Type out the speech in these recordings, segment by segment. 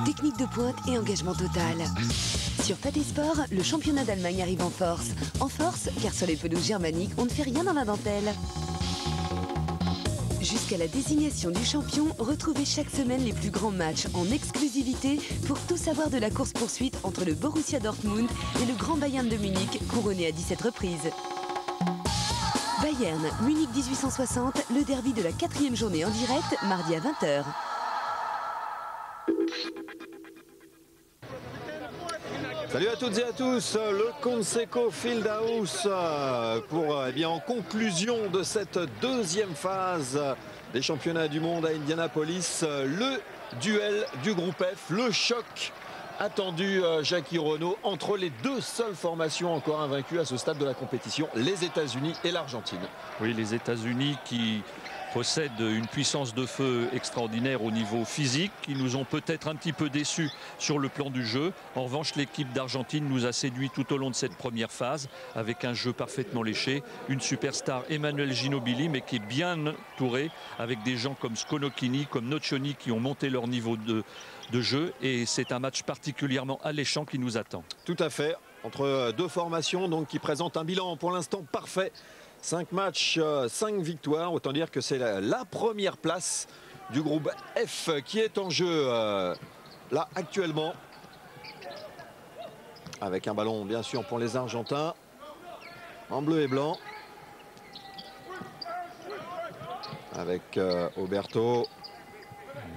Technique de pointe et engagement total. Sur Pathé Sport, le championnat d'Allemagne arrive en force. En force, car sur les pelouses germaniques, on ne fait rien dans la dentelle. Jusqu'à la désignation du champion, retrouvez chaque semaine les plus grands matchs en exclusivité pour tout savoir de la course-poursuite entre le Borussia Dortmund et le Grand Bayern de Munich, couronné à 17 reprises. Bayern, Munich 1860, le derby de la 4e journée en direct, mardi à 20 h. Salut à toutes et à tous, le Conseco Fieldhouse pour en conclusion de cette deuxième phase des championnats du monde à Indianapolis, le duel du groupe F, le choc attendu, Jackie Renaud, entre les deux seules formations encore invaincues à ce stade de la compétition, les États-Unis et l'Argentine. Oui, les États-Unis qui possèdent une puissance de feu extraordinaire au niveau physique, qui nous ont peut-être un petit peu déçus sur le plan du jeu. En revanche, l'équipe d'Argentine nous a séduit tout au long de cette première phase avec un jeu parfaitement léché, une superstar Emmanuel Ginóbili, mais qui est bien entouré avec des gens comme Sconocchini, comme Nocioni qui ont monté leur niveau de jeu, et c'est un match particulièrement alléchant qui nous attend. Tout à fait, entre deux formations donc, qui présentent un bilan pour l'instant parfait. 5 matchs, 5 victoires, autant dire que c'est la première place du groupe F qui est en jeu là actuellement. Avec un ballon bien sûr pour les Argentins, en bleu et blanc. Avec Oberto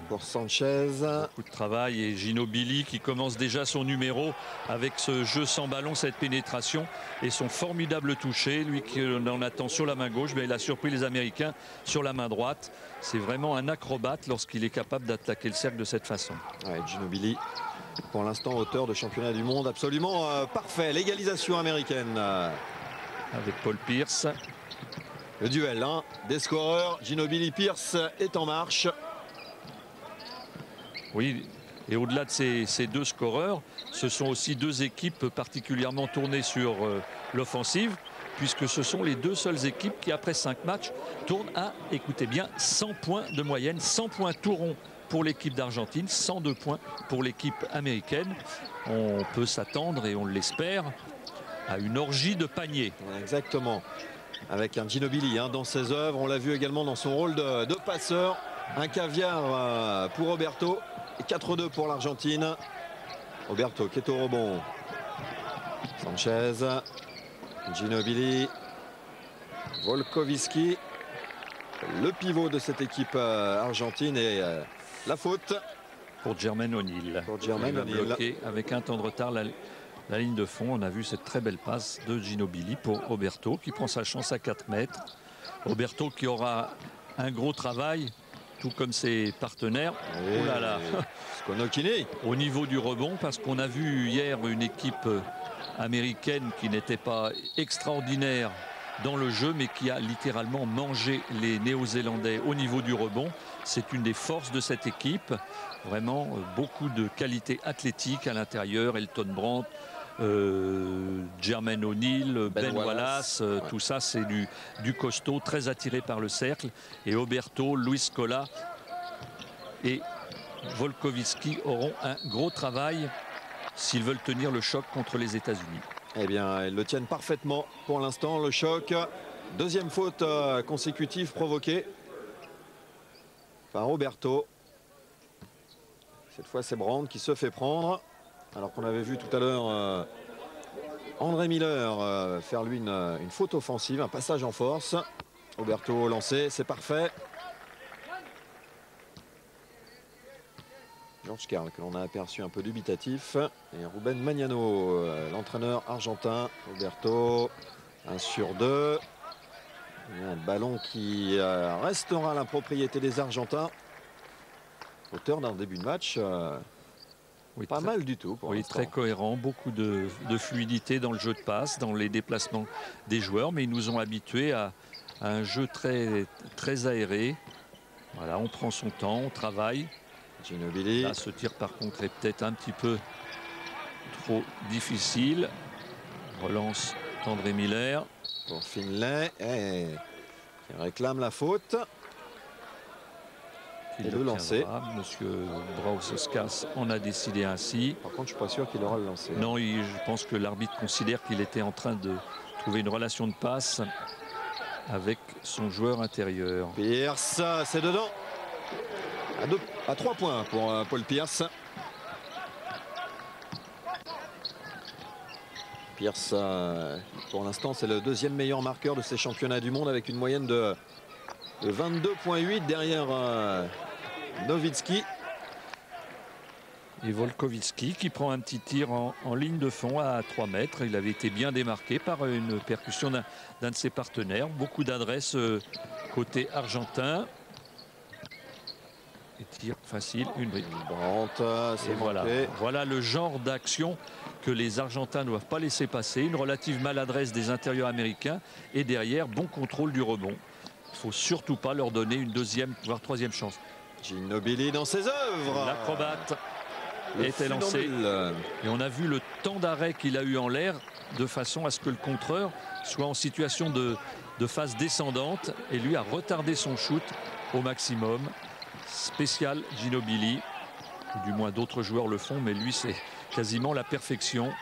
pour Sanchez. Beaucoup de travail, et Ginóbili qui commence déjà son numéro avec ce jeu sans ballon, cette pénétration et son formidable toucher. Lui qui en attend sur la main gauche, mais il a surpris les Américains sur la main droite. C'est vraiment un acrobate lorsqu'il est capable d'attaquer le cercle de cette façon. Ouais, Ginóbili, pour l'instant auteur de championnat du monde absolument parfait. L'égalisation américaine. Avec Paul Pierce. Le duel des scoreurs. Ginóbili-Pierce est en marche. Oui, et au-delà de ces deux scoreurs, ce sont aussi deux équipes particulièrement tournées sur l'offensive, puisque ce sont les deux seules équipes qui, après 5 matchs, tournent à, écoutez bien, 100 points de moyenne, 100 points tout rond pour l'équipe d'Argentine, 102 points pour l'équipe américaine. On peut s'attendre, et on l'espère, à une orgie de paniers. Exactement, avec un Ginóbili dans ses œuvres, on l'a vu également dans son rôle de passeur. Un caviar pour Oberto. 4-2 pour l'Argentine. Oberto qui est au rebond. Sanchez. Ginóbili. Volkovski. Le pivot de cette équipe argentine. Et la faute pour Jermaine O'Neal. Bloqué avec un temps de retard la ligne de fond. On a vu cette très belle passe de Ginóbili pour Oberto qui prend sa chance à 4 mètres. Oberto qui aura un gros travail, tout comme ses partenaires. Oh là là. Au niveau du rebond, parce qu'on a vu hier une équipe américaine qui n'était pas extraordinaire dans le jeu, mais qui a littéralement mangé les Néo-Zélandais au niveau du rebond. C'est une des forces de cette équipe. Vraiment beaucoup de qualité athlétique à l'intérieur. Elton Brand, Jermaine O'Neal, Ben Wallace, tout ça c'est du costaud, très attiré par le cercle. Et Oberto, Luis Scola et Volkovski auront un gros travail s'ils veulent tenir le choc contre les États-Unis. Eh bien, ils le tiennent parfaitement pour l'instant, le choc. Deuxième faute consécutive provoquée par Oberto. Cette fois, c'est Brand qui se fait prendre. Alors qu'on avait vu tout à l'heure André Miller faire lui une faute offensive, un passage en force. Oberto lancé, c'est parfait. George Karl que l'on a aperçu un peu dubitatif. Et Ruben Magnano, l'entraîneur argentin. Oberto, 1 sur 2. Un ballon qui restera la propriété des Argentins. Auteur d'un début de match oui, pas mal du tout. Oui, très cohérent, beaucoup de fluidité dans le jeu de passe, dans les déplacements des joueurs, mais ils nous ont habitués à un jeu très, très aéré. Voilà, on prend son temps, on travaille. Ginóbili. Là, ce tir par contre est peut-être un petit peu trop difficile. Relance d'André Miller. Pour Finlay, qui réclame la faute. qu'il le lancer. Monsieur Brauskas en a décidé ainsi. Par contre, je suis pas sûr qu'il aura le lancer. Non, je pense que l'arbitre considère qu'il était en train de trouver une relation de passe avec son joueur intérieur. Pierce, c'est dedans. À 3 points pour Paul Pierce. Pierce, pour l'instant, c'est le deuxième meilleur marqueur de ces championnats du monde avec une moyenne de 22,8 derrière Nowitzki. Et Volkovitsky qui prend un petit tir en ligne de fond à 3 mètres. Il avait été bien démarqué par une percussion d'un de ses partenaires. Beaucoup d'adresse côté argentin. Et tir facile, une brique. Voilà le genre d'action que les Argentins ne doivent pas laisser passer. Une relative maladresse des intérieurs américains. Et derrière, bon contrôle du rebond. Il ne faut surtout pas leur donner une deuxième, voire troisième chance. Ginobili dans ses œuvres. L'acrobate était lancé. Et on a vu le temps d'arrêt qu'il a eu en l'air de façon à ce que le contreur soit en situation de phase descendante. Et lui a retardé son shoot au maximum. Spécial Ginobili. Du moins d'autres joueurs le font, mais lui c'est quasiment la perfection.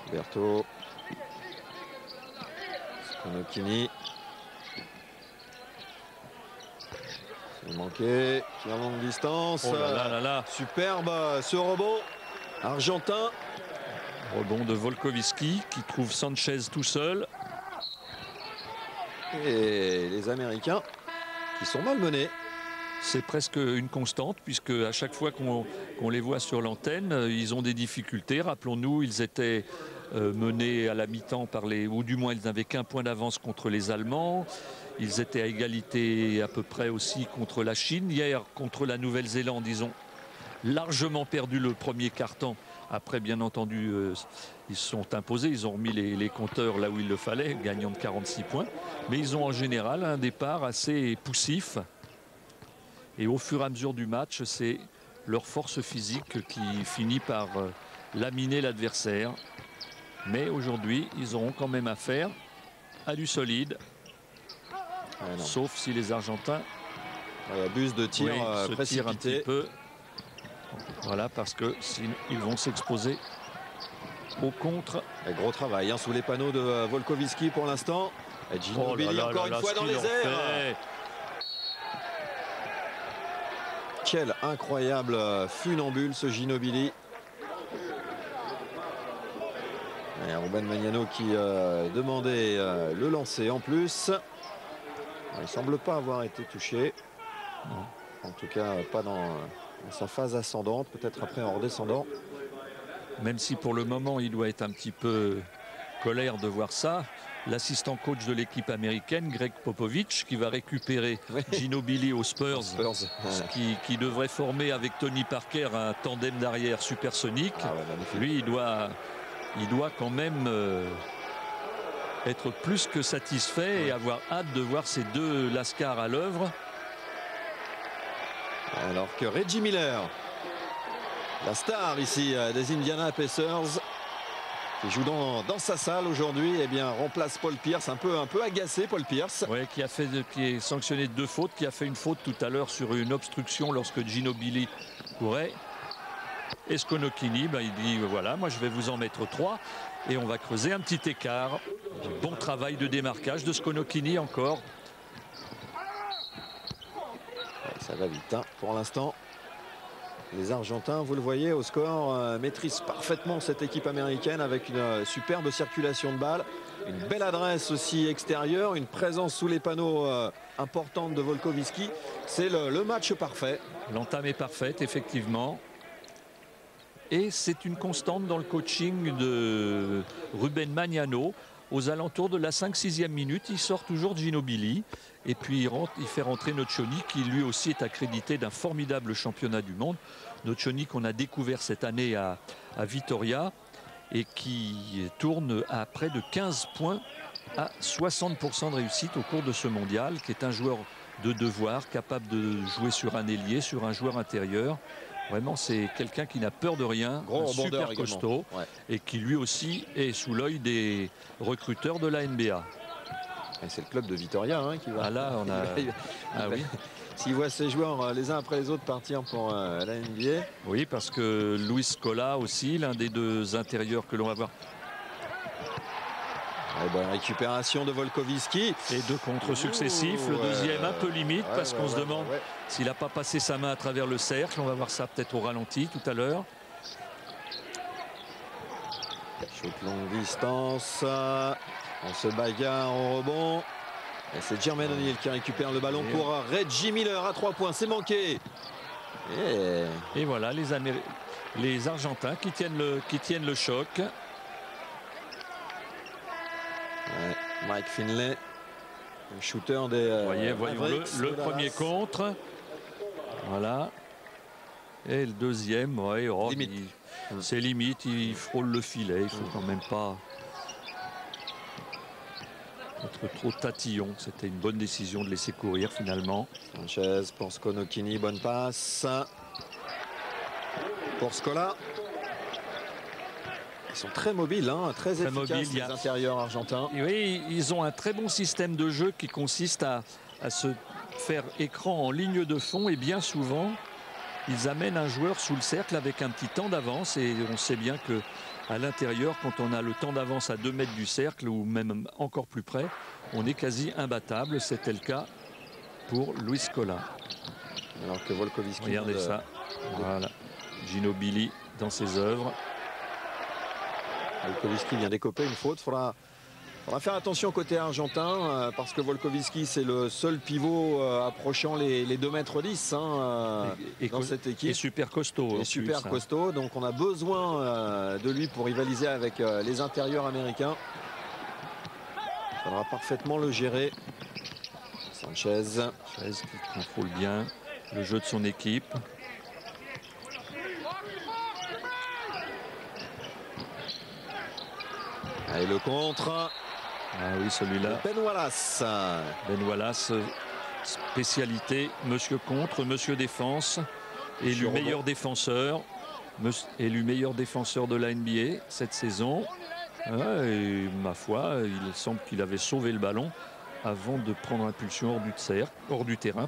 Oberto. Sconocchini. C'est manqué. Qui en longue distance. Oh là là. Superbe ce rebond argentin. Rebond de Volkovitsky qui trouve Sanchez tout seul. Et les Américains qui sont malmenés. C'est presque une constante puisque à chaque fois qu'on les voit sur l'antenne, ils ont des difficultés. Rappelons-nous, ils étaient menés à la mi-temps par ou du moins ils n'avaient qu'un point d'avance contre les Allemands. Ils étaient à égalité à peu près aussi contre la Chine. Hier, contre la Nouvelle-Zélande, ils ont largement perdu le premier quart-temps. Après, bien entendu, ils se sont imposés. Ils ont remis les compteurs là où il le fallait, gagnant de 46 points. Mais ils ont en général un départ assez poussif. Et au fur et à mesure du match, c'est leur force physique qui finit par laminer l'adversaire. Mais aujourd'hui, ils auront quand même affaire à du solide. Sauf si les Argentins abusent de tirs précipités. Un petit peu. Voilà, parce que ils vont s'exposer au contre. Et gros travail sous les panneaux de Volkovitsky pour l'instant. Et Ginobili encore une fois dans les airs. Quel incroyable funambule ce Ginobili. Et Ruben Magnano qui demandait le lancer en plus. Il ne semble pas avoir été touché. En tout cas pas dans sa phase ascendante, peut-être après en redescendant. Même si pour le moment il doit être un petit peu colère de voir ça. L'assistant coach de l'équipe américaine, Greg Popovich, qui va récupérer Ginobili aux Spurs, qui devrait former avec Tony Parker un tandem d'arrière supersonique. Lui, il doit quand même être plus que satisfait et avoir hâte de voir ces deux lascars à l'œuvre. Alors que Reggie Miller, la star ici des Indiana Pacers, qui joue dans sa salle aujourd'hui, eh bien remplace Paul Pierce, un peu agacé Paul Pierce. Oui, qui est sanctionné de 2 fautes, qui a fait une faute tout à l'heure sur une obstruction lorsque Ginobili courait. Et Sconocchini, il dit voilà, moi je vais vous en mettre 3 et on va creuser un petit écart. Bon travail de démarquage de Sconocchini encore. Ça va vite pour l'instant. Les Argentins, vous le voyez, au score, maîtrisent parfaitement cette équipe américaine avec une superbe circulation de balles. Une belle adresse aussi extérieure, une présence sous les panneaux importante de Volkovitsky. C'est le match parfait. L'entame est parfaite, effectivement. Et c'est une constante dans le coaching de Ruben Magnano. Aux alentours de la 5-6e minute, il sort toujours Ginobili. Et puis il fait rentrer Nocioni, qui lui aussi est accrédité d'un formidable championnat du monde. Nocioni qu'on a découvert cette année à Vitoria et qui tourne à près de 15 points à 60% de réussite au cours de ce mondial, qui est un joueur de devoir, capable de jouer sur un ailier, sur un joueur intérieur. Vraiment, c'est quelqu'un qui n'a peur de rien, un super costaud, et qui lui aussi est sous l'œil des recruteurs de la NBA. C'est le club de Vitoria hein, qui va. Ah là, on a. Ah oui. S'il voit ses joueurs les uns après les autres partir pour la NBA. Oui, parce que Luis Scola aussi, l'un des deux intérieurs que l'on va voir. Bonne récupération de Volkovski. Et deux contres successifs. Le deuxième un peu limite parce qu'on se demande s'il n'a pas passé sa main à travers le cercle. On va voir ça peut-être au ralenti tout à l'heure. Shoot longue distance. On se bagarre au rebond. Et c'est Jermaine O'Neal qui récupère le ballon pour Reggie Miller à 3 points. C'est manqué. Et voilà les Argentins qui tiennent le choc. Mike Finlay, le shooter des. Voyons le premier contre. Voilà. Et le deuxième, c'est limite, il frôle le filet. Il ne faut quand même pas être trop tatillon. C'était une bonne décision de laisser courir finalement. Sanchez pour Skonokini, bonne passe. Pour Scola. Ils sont très mobiles, hein, très efficaces, les intérieurs argentins. Oui, ils ont un très bon système de jeu qui consiste à se faire écran en ligne de fond et bien souvent, ils amènent un joueur sous le cercle avec un petit temps d'avance et on sait bien que à l'intérieur, quand on a le temps d'avance à 2 mètres du cercle ou même encore plus près, on est quasi imbattable. C'était le cas pour Luis Scola. Alors que Volkovski. Regardez ça. Voilà. Ginobili dans ses œuvres. Volkovski vient d'écoper une faute. Faudra faire attention côté argentin parce que Volkovski c'est le seul pivot approchant les 2 mètres 10 dans cette équipe. Et super costaud. Super costaud. Donc on a besoin de lui pour rivaliser avec les intérieurs américains. Il faudra parfaitement le gérer. Sanchez qui contrôle bien le jeu de son équipe. Et le contre. Ah oui, celui-là. Ben Wallace. Ben Wallace, spécialité, monsieur contre, monsieur défense, élu meilleur défenseur, de la NBA cette saison. Et ma foi, il semble qu'il avait sauvé le ballon avant de prendre impulsion hors du terrain.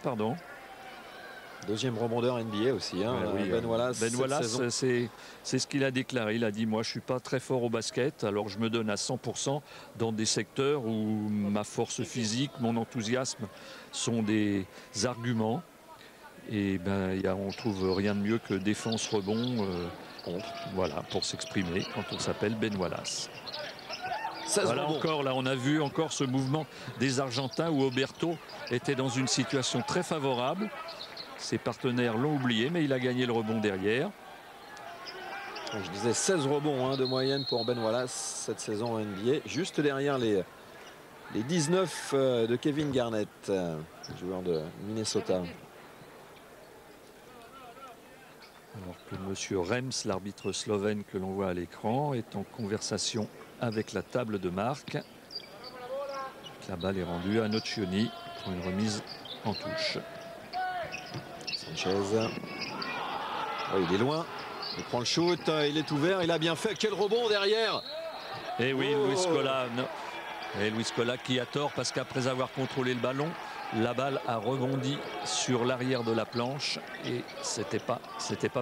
Deuxième rebondeur NBA aussi, Ben Wallace. Ben Wallace, c'est ce qu'il a déclaré. Il a dit, moi je suis pas très fort au basket, alors je me donne à 100% dans des secteurs où ma force physique, mon enthousiasme sont des arguments. Et on trouve rien de mieux que défense rebond voilà, pour s'exprimer quand on s'appelle Ben Wallace. Voilà encore, là on a vu encore ce mouvement des Argentins où Oberto était dans une situation très favorable. Ses partenaires l'ont oublié, mais il a gagné le rebond derrière. Je disais 16 rebonds de moyenne pour Ben Wallace cette saison en NBA, juste derrière les 19 de Kevin Garnett, joueur de Minnesota. Alors que M. Rems, l'arbitre slovène que l'on voit à l'écran, est en conversation avec la table de marque. La balle est rendue à Nocioni pour une remise en touche. Sanchez. Il est loin. Il prend le shoot. Il est ouvert. Il a bien fait. Quel rebond derrière. Et oui, Luis Scola. Et Luis Scola qui a tort parce qu'après avoir contrôlé le ballon, la balle a rebondi sur l'arrière de la planche et c'était pas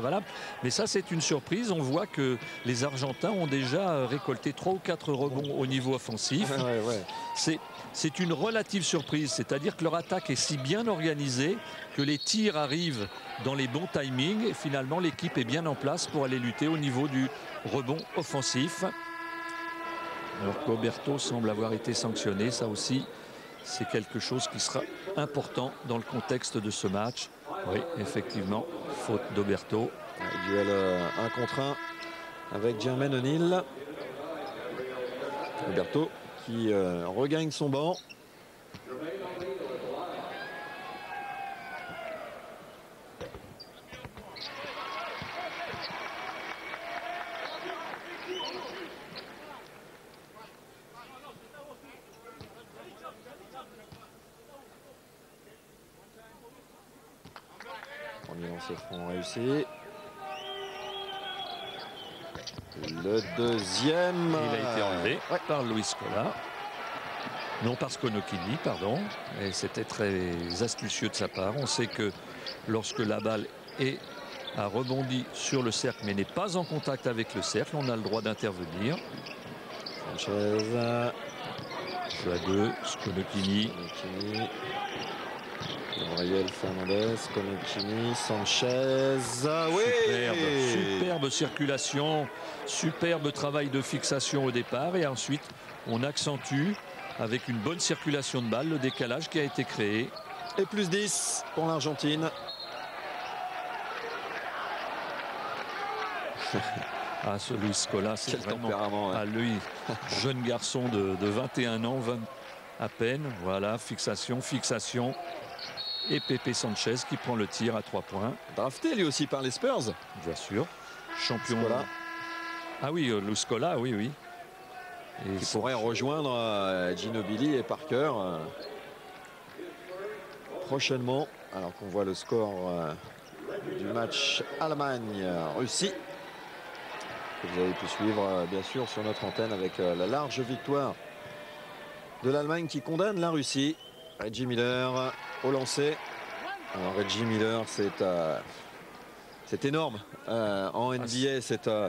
valable. Mais ça, c'est une surprise. On voit que les Argentins ont déjà récolté 3 ou 4 rebonds au niveau offensif. C'est une relative surprise, c'est-à-dire que leur attaque est si bien organisée que les tirs arrivent dans les bons timings et finalement l'équipe est bien en place pour aller lutter au niveau du rebond offensif. Alors qu'Oberto semble avoir été sanctionné, ça aussi c'est quelque chose qui sera important dans le contexte de ce match. Oui, effectivement, faute d'Oberto. Duel 1 contre 1 avec Jermaine O'Neal. Oberto qui regagne son banc. Premier lancer franc réussi. Le deuxième. Il a été enlevé par Luis Scola. Non, par Sconocchini, pardon. Et c'était très astucieux de sa part. On sait que lorsque la balle a rebondi sur le cercle mais n'est pas en contact avec le cercle, on a le droit d'intervenir. Sanchez. Jeu à 2, Sconocchini. Gabriel Fernandez, Sconocchini, Sanchez. Oui, superbe circulation, superbe travail de fixation au départ. Et ensuite, on accentue avec une bonne circulation de balle le décalage qui a été créé. Et plus 10 pour l'Argentine. Ah, ce Luis Scola, c'est vraiment tempérament, ouais. Lui, jeune garçon de 21 ans, 20 à peine. Voilà, fixation. Et Pepe Sanchez qui prend le tir à 3 points. Drafté lui aussi par les Spurs. Bien sûr. Champion. Scola. Ah oui, Luis Scola, oui. Et qui pourrait rejoindre Ginobili et Parker prochainement. Alors qu'on voit le score du match Allemagne-Russie. Que vous avez pu suivre bien sûr sur notre antenne avec la large victoire de l'Allemagne qui condamne la Russie. Reggie Miller au lancer. Alors Reggie Miller, c'est énorme en NBA.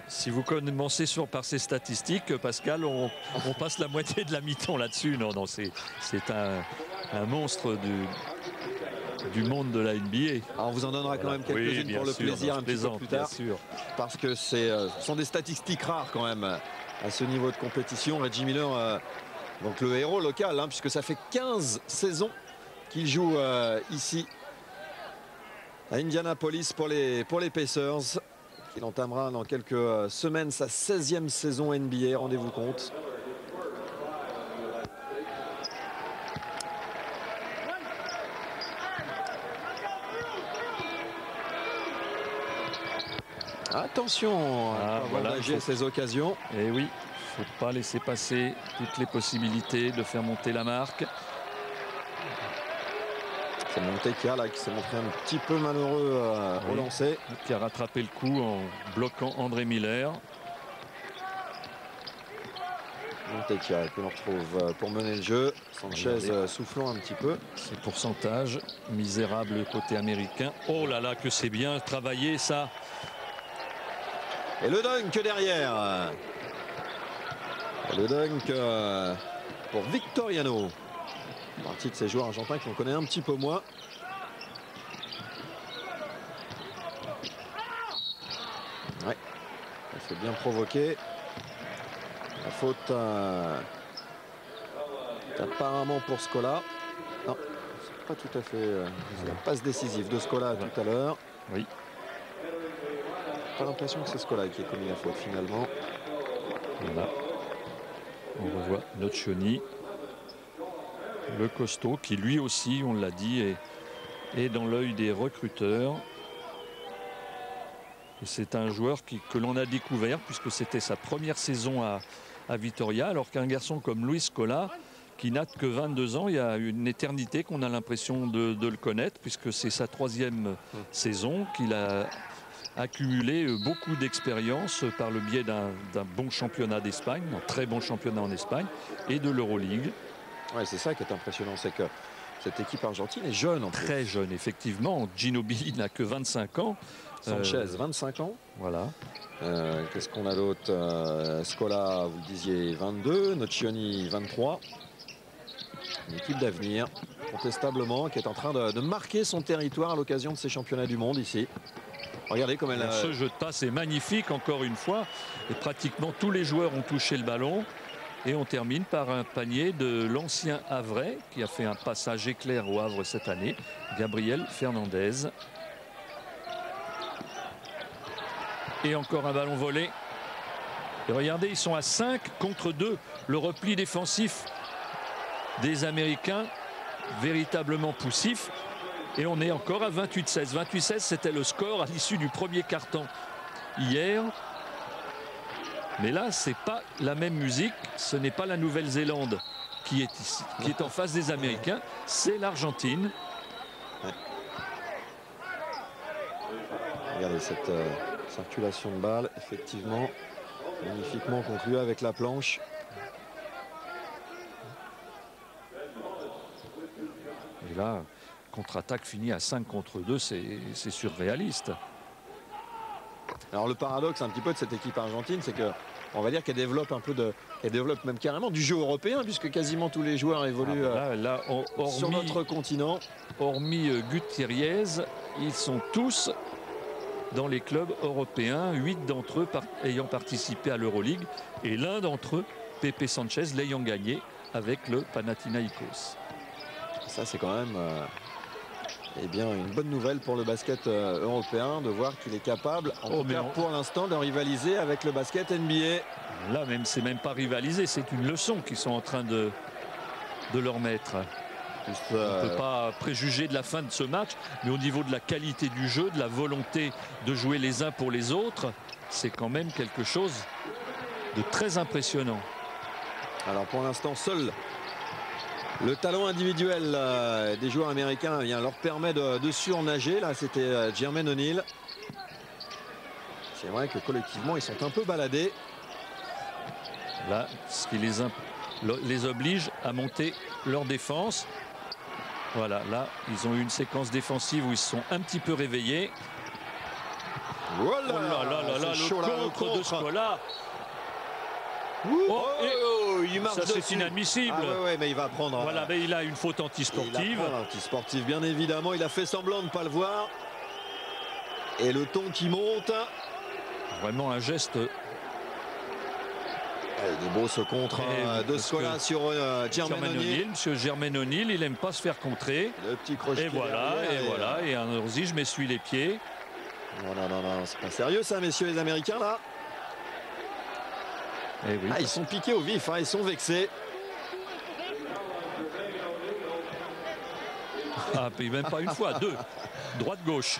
Si vous commencez par ces statistiques, Pascal, on passe la moitié de la mi-temps là-dessus. Non, c'est un monstre du monde de la NBA. Alors on vous en donnera quand même quelques-unes pour le plaisir un petit peu plus tard. Parce que ce sont des statistiques rares quand même à ce niveau de compétition. Reggie Miller, donc le héros local, puisque ça fait 15 saisons qu'il joue ici à Indianapolis pour les Pacers. Il entamera dans quelques semaines sa 16e saison NBA, rendez-vous compte. Attention à engager ces occasions. Et oui, il ne faut pas laisser passer toutes les possibilités de faire monter la marque. C'est Montekia là qui s'est montré un petit peu malheureux au lancer. Qui a rattrapé le coup en bloquant André Miller. Montekia, et puis on retrouve pour mener le jeu. Sanchez soufflant un petit peu. Ces pourcentages misérables côté américain. Oh là là, que c'est bien travaillé ça. Et le dunk derrière. Le dunk pour Victoriano. Partie de ces joueurs argentins qu'on connaît un petit peu moins. Ouais, ça s'est bien provoqué. La faute apparemment pour Scola. Non, c'est pas tout à fait la passe décisive de Scola tout à l'heure. Oui. Pas l'impression que c'est Scola qui a commis la faute finalement. Voilà. On revoit Nocioni. Le costaud qui lui aussi, on l'a dit, est dans l'œil des recruteurs. C'est un joueur que l'on a découvert puisque c'était sa première saison à Vitoria, alors qu'un garçon comme Luis Scola, qui n'a que 22 ans, il y a une éternité qu'on a l'impression de le connaître puisque c'est sa 3e saison, qu'il a accumulé beaucoup d'expérience par le biais d'un bon championnat d'Espagne, un très bon championnat en Espagne, et de l'Euroleague. Ouais, c'est ça qui est impressionnant, c'est que cette équipe argentine est jeune en plus. Très jeune, effectivement. Ginobili n'a que 25 ans. Sanchez, 25 ans. Voilà. Qu'est-ce qu'on a d'autre? Scola, vous le disiez, 22. Nocioni, 23. Une équipe d'avenir, contestablement, qui est en train de marquer son territoire à l'occasion de ces championnats du monde ici. Regardez comme elle a... Ce jeu de passe est magnifique, encore une fois. Et pratiquement tous les joueurs ont touché le ballon. Et on termine par un panier de l'ancien Havrais, qui a fait un passage éclair au Havre cette année, Gabriel Fernandez. Et encore un ballon volé. Et regardez, ils sont à 5 contre 2. Le repli défensif des Américains, véritablement poussif. Et on est encore à 28-16. 28-16, c'était le score à l'issue du premier quart-temps hier. Mais là, c'est pas la même musique. Ce n'est pas la Nouvelle-Zélande qui est ici, qui est en face des Américains. C'est l'Argentine. Ouais. Regardez cette circulation de balle, effectivement, magnifiquement conclue avec la planche. là, contre-attaque finie à 5 contre 2, c'est surréaliste. Alors le paradoxe un petit peu de cette équipe argentine, c'est que on va dire qu'elle développe un peu elle développe même carrément du jeu européen, puisque quasiment tous les joueurs évoluent sur notre continent. Hormis Gutiérrez, ils sont tous dans les clubs européens, 8 d'entre eux ayant participé à l'Euroleague, et l'un d'entre eux, Pepe Sanchez, l'ayant gagné avec le Panathinaikos. Ça c'est quand même eh bien, une bonne nouvelle pour le basket européen, de voir qu'il est capable, pour l'instant, de rivaliser avec le basket NBA. Là, même, c'est même pas rivaliser, c'est une leçon qu'ils sont en train de leur mettre. On ne peut pas préjuger de la fin de ce match, mais au niveau de la qualité du jeu, de la volonté de jouer les uns pour les autres, c'est quand même quelque chose de très impressionnant. Alors pour l'instant, seul le talent individuel des joueurs américains leur permet de surnager. Là, c'était Jermaine O'Neal. C'est vrai que collectivement, ils sont un peu baladés. Là, ce qui les oblige à monter leur défense. Voilà, là, ils ont eu une séquence défensive où ils se sont un petit peu réveillés. Voilà, le contre de Scola. Il marche ça, c'est inadmissible. Mais il va prendre. Voilà, mais il a une faute antisportive. Antisportive, bien évidemment. Il a fait semblant de ne pas le voir. Et le ton qui monte. Vraiment un geste. Il est beau ce contre de Scola sur Jermaine O'Neal. Monsieur Jermaine O'Neal, il n'aime pas se faire contrer. Le petit crochet. Et voilà. Et un Orsi, je m'essuie les pieds. Non, c'est pas sérieux ça, messieurs les Américains là. Oui. Ils sont piqués au vif, ils sont vexés. Puis même pas une fois, 2. Droite-gauche.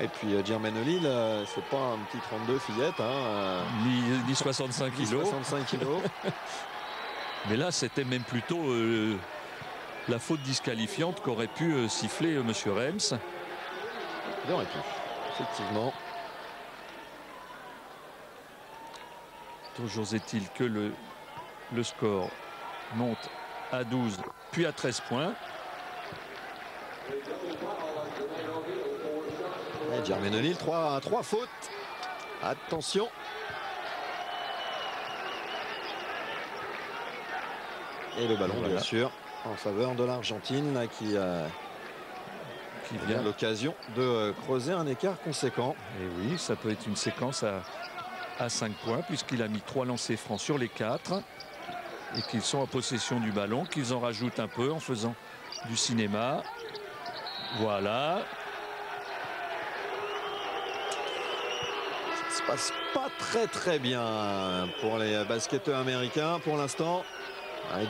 Et puis Jermaine O'Neal, c'est pas un petit 32 fillette. Ni 65 kilos. 65 kilos. Mais là, c'était même plutôt la faute disqualifiante qu'aurait pu siffler monsieur Rems. Il aurait pu, effectivement. Toujours est-il que le score monte à 12, puis à 13 points. Jermaine O'Neal, 3 fautes. Attention. Et le ballon, bien sûr, en faveur de l'Argentine, qui vient à l'occasion de creuser un écart conséquent. Et oui, ça peut être une séquence à 5 points, puisqu'il a mis 3 lancers francs sur les 4 et qu'ils sont en possession du ballon, qu'ils en rajoutent un peu en faisant du cinéma. Voilà. Ça se passe pas très bien pour les basketteurs américains pour l'instant.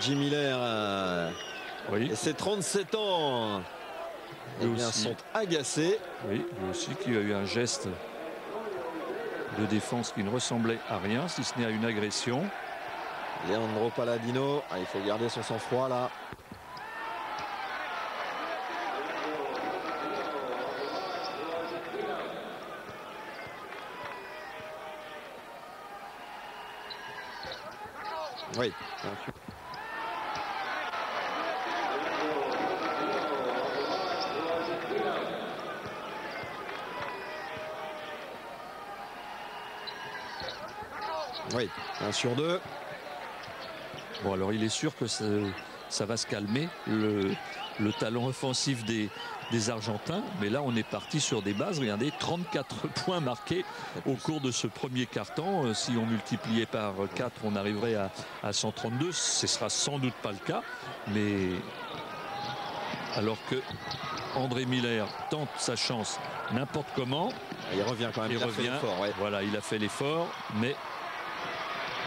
Jim Miller et ses 37 ans sont agacés. Oui, lui aussi qui a eu un geste de défense qui ne ressemblait à rien, si ce n'est à une agression. Leandro Palladino, il faut garder son sang-froid là. Oui. Oui, 1 sur 2. Bon, alors il est sûr que ça va se calmer, le talent offensif des Argentins. Mais là, on est parti sur des bases. Regardez, 34 points marqués au cours de ce premier quart-temps. Si on multipliait par 4, on arriverait à 132. Ce sera sans doute pas le cas. Mais alors que André Miller tente sa chance n'importe comment. Il revient quand même. Il revient. Voilà, il a fait l'effort. Mais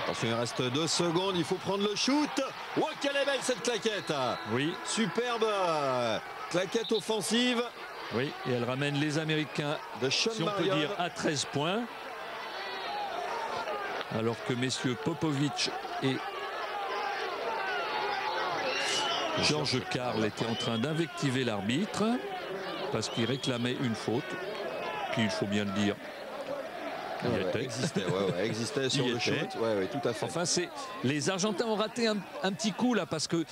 attention, il reste 2 secondes, il faut prendre le shoot. Oh, quelle est belle cette claquette. Oui. Superbe claquette offensive. Oui, et elle ramène les Américains, si on peut dire, à 13 points. Alors que messieurs Popovic et Georges Karl étaient en train d'invectiver l'arbitre parce qu'il réclamait une faute, qui, il faut bien le dire, existait sur le shoot. Oui, tout à fait. Enfin, les Argentins ont raté un petit coup là parce que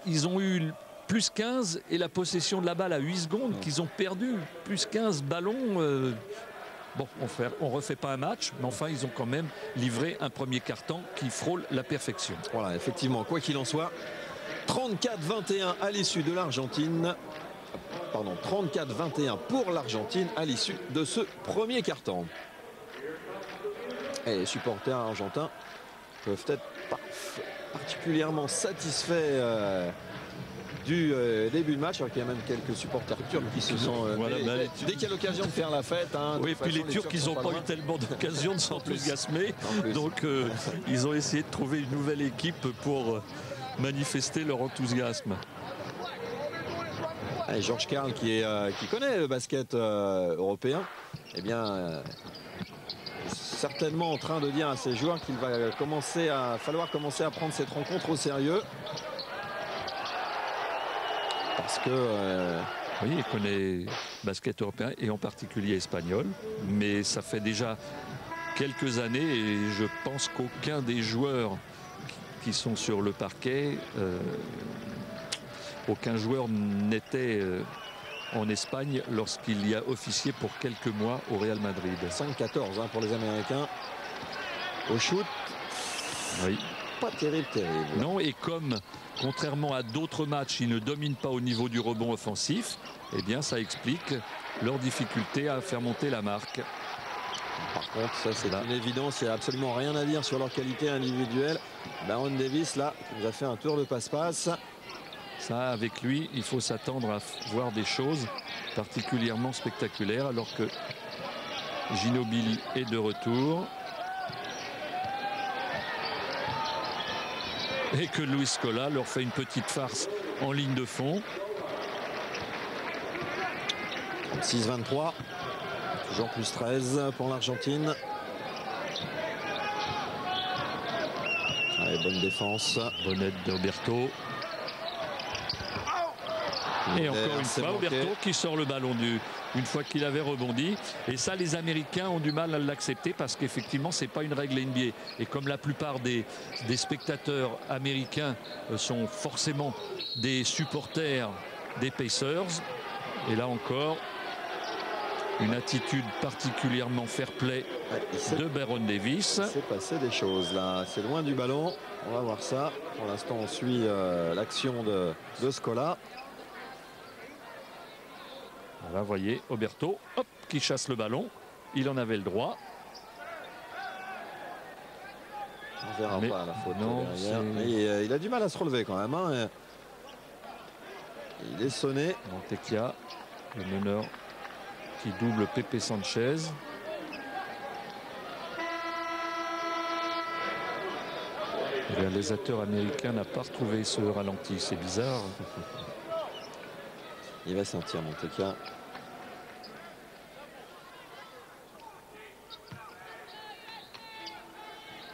ils ont eu Plus 15 et la possession de la balle à 8 secondes qu'ils ont perdu. Plus 15 ballons. Bon, on refait pas un match, mais enfin, ils ont quand même livré un premier quart-temps qui frôle la perfection. Voilà, effectivement, quoi qu'il en soit, 34-21 à l'issue de l'Argentine. Pardon, 34-21 pour l'Argentine à l'issue de ce premier quart-temps. Et les supporters argentins peuvent être particulièrement satisfaits du début de match, alors qu'il y a même quelques supporters turcs qui se sont voilà, dès qu'il y a l'occasion de faire la fête. Hein, oui, et puis les Turcs, ils n'ont pas eu tellement d'occasion de s'enthousiasmer. Donc ils ont essayé de trouver une nouvelle équipe pour manifester leur enthousiasme. Et Georges Karl qui connaît le basket européen, eh bien certainement en train de dire à ses joueurs qu'il va falloir commencer à prendre cette rencontre au sérieux. Parce que oui, il connaît le basket européen et en particulier espagnol, mais ça fait déjà quelques années et je pense qu'aucun des joueurs qui sont sur le parquet, aucun joueur n'était en Espagne lorsqu'il y a officié pour quelques mois au Real Madrid. 5-14 hein, pour les Américains au shoot. Oui. Pas terrible. Non, et comme contrairement à d'autres matchs, ils ne dominent pas au niveau du rebond offensif, eh bien ça explique leur difficulté à faire monter la marque. Par contre, ça c'est une évidence, il n'y a absolument rien à dire sur leur qualité individuelle. Baron Davis là nous a fait un tour de passe-passe. Ça, avec lui, il faut s'attendre à voir des choses particulièrement spectaculaires, alors que Ginobili est de retour. Et que Luis Scola leur fait une petite farce en ligne de fond. 6-23. Toujours plus 13 pour l'Argentine. Allez, bonne défense. Bonne aide de Oberto. Et encore une fois, Oberto qui sort le ballon une fois qu'il avait rebondi. Et ça, les Américains ont du mal à l'accepter parce qu'effectivement, ce n'est pas une règle NBA. Et comme la plupart des spectateurs américains sont forcément des supporters des Pacers, et là encore, une attitude particulièrement fair-play de Baron Davis. Il s'est passé des choses là. C'est loin du ballon. On va voir ça. Pour l'instant, on suit l'action de Scola. Voilà, vous voyez, Oberto, hop, qui chasse le ballon. Il en avait le droit. On verra pas la faute derrière. Mais il a du mal à se relever quand même. Hein. Il est sonné. Montekia, le meneur qui double Pepe Sanchez. Le réalisateur américain n'a pas retrouvé ce ralenti. C'est bizarre. Il va sentir Montekia.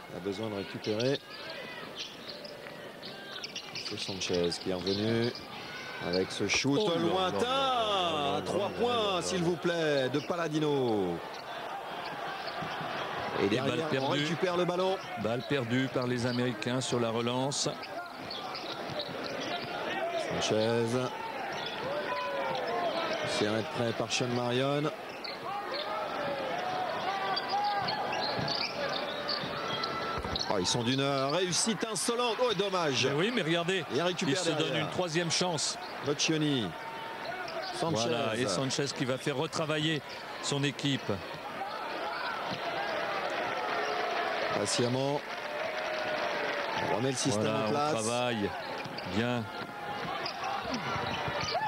Il a besoin de récupérer. C'est Sanchez qui est revenu avec ce shoot lointain. 3 points s'il vous plaît de Palladino. Et derrière on récupère le ballon. Balle perdue par les Américains sur la relance. Sanchez. Serré de près par Sean Marion. Oh, ils sont d'une réussite insolente. Oh, dommage. Mais oui, mais regardez, il se donne une 3e chance. Nocioni. Sanchez. Voilà, et Sanchez qui va faire retravailler son équipe. Patiemment. On remet le système en place. On travaille bien.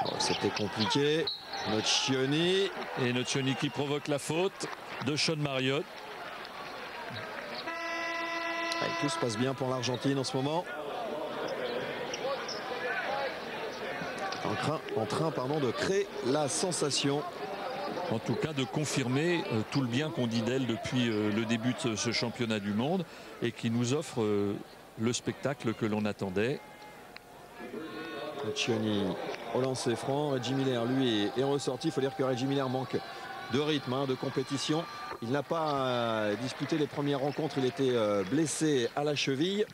Oh, c'était compliqué. Nocioni. Et Nocioni qui provoque la faute de Sean Marion. Tout se passe bien pour l'Argentine en ce moment. En train de créer la sensation. En tout cas de confirmer tout le bien qu'on dit d'elle depuis le début de ce championnat du monde et qui nous offre le spectacle que l'on attendait. Nocioni au lancer franc. Reggie Miller lui est ressorti. Il faut dire que Reggie Miller manque de rythme, de compétition. Il n'a pas disputé les premières rencontres. Il était blessé à la cheville.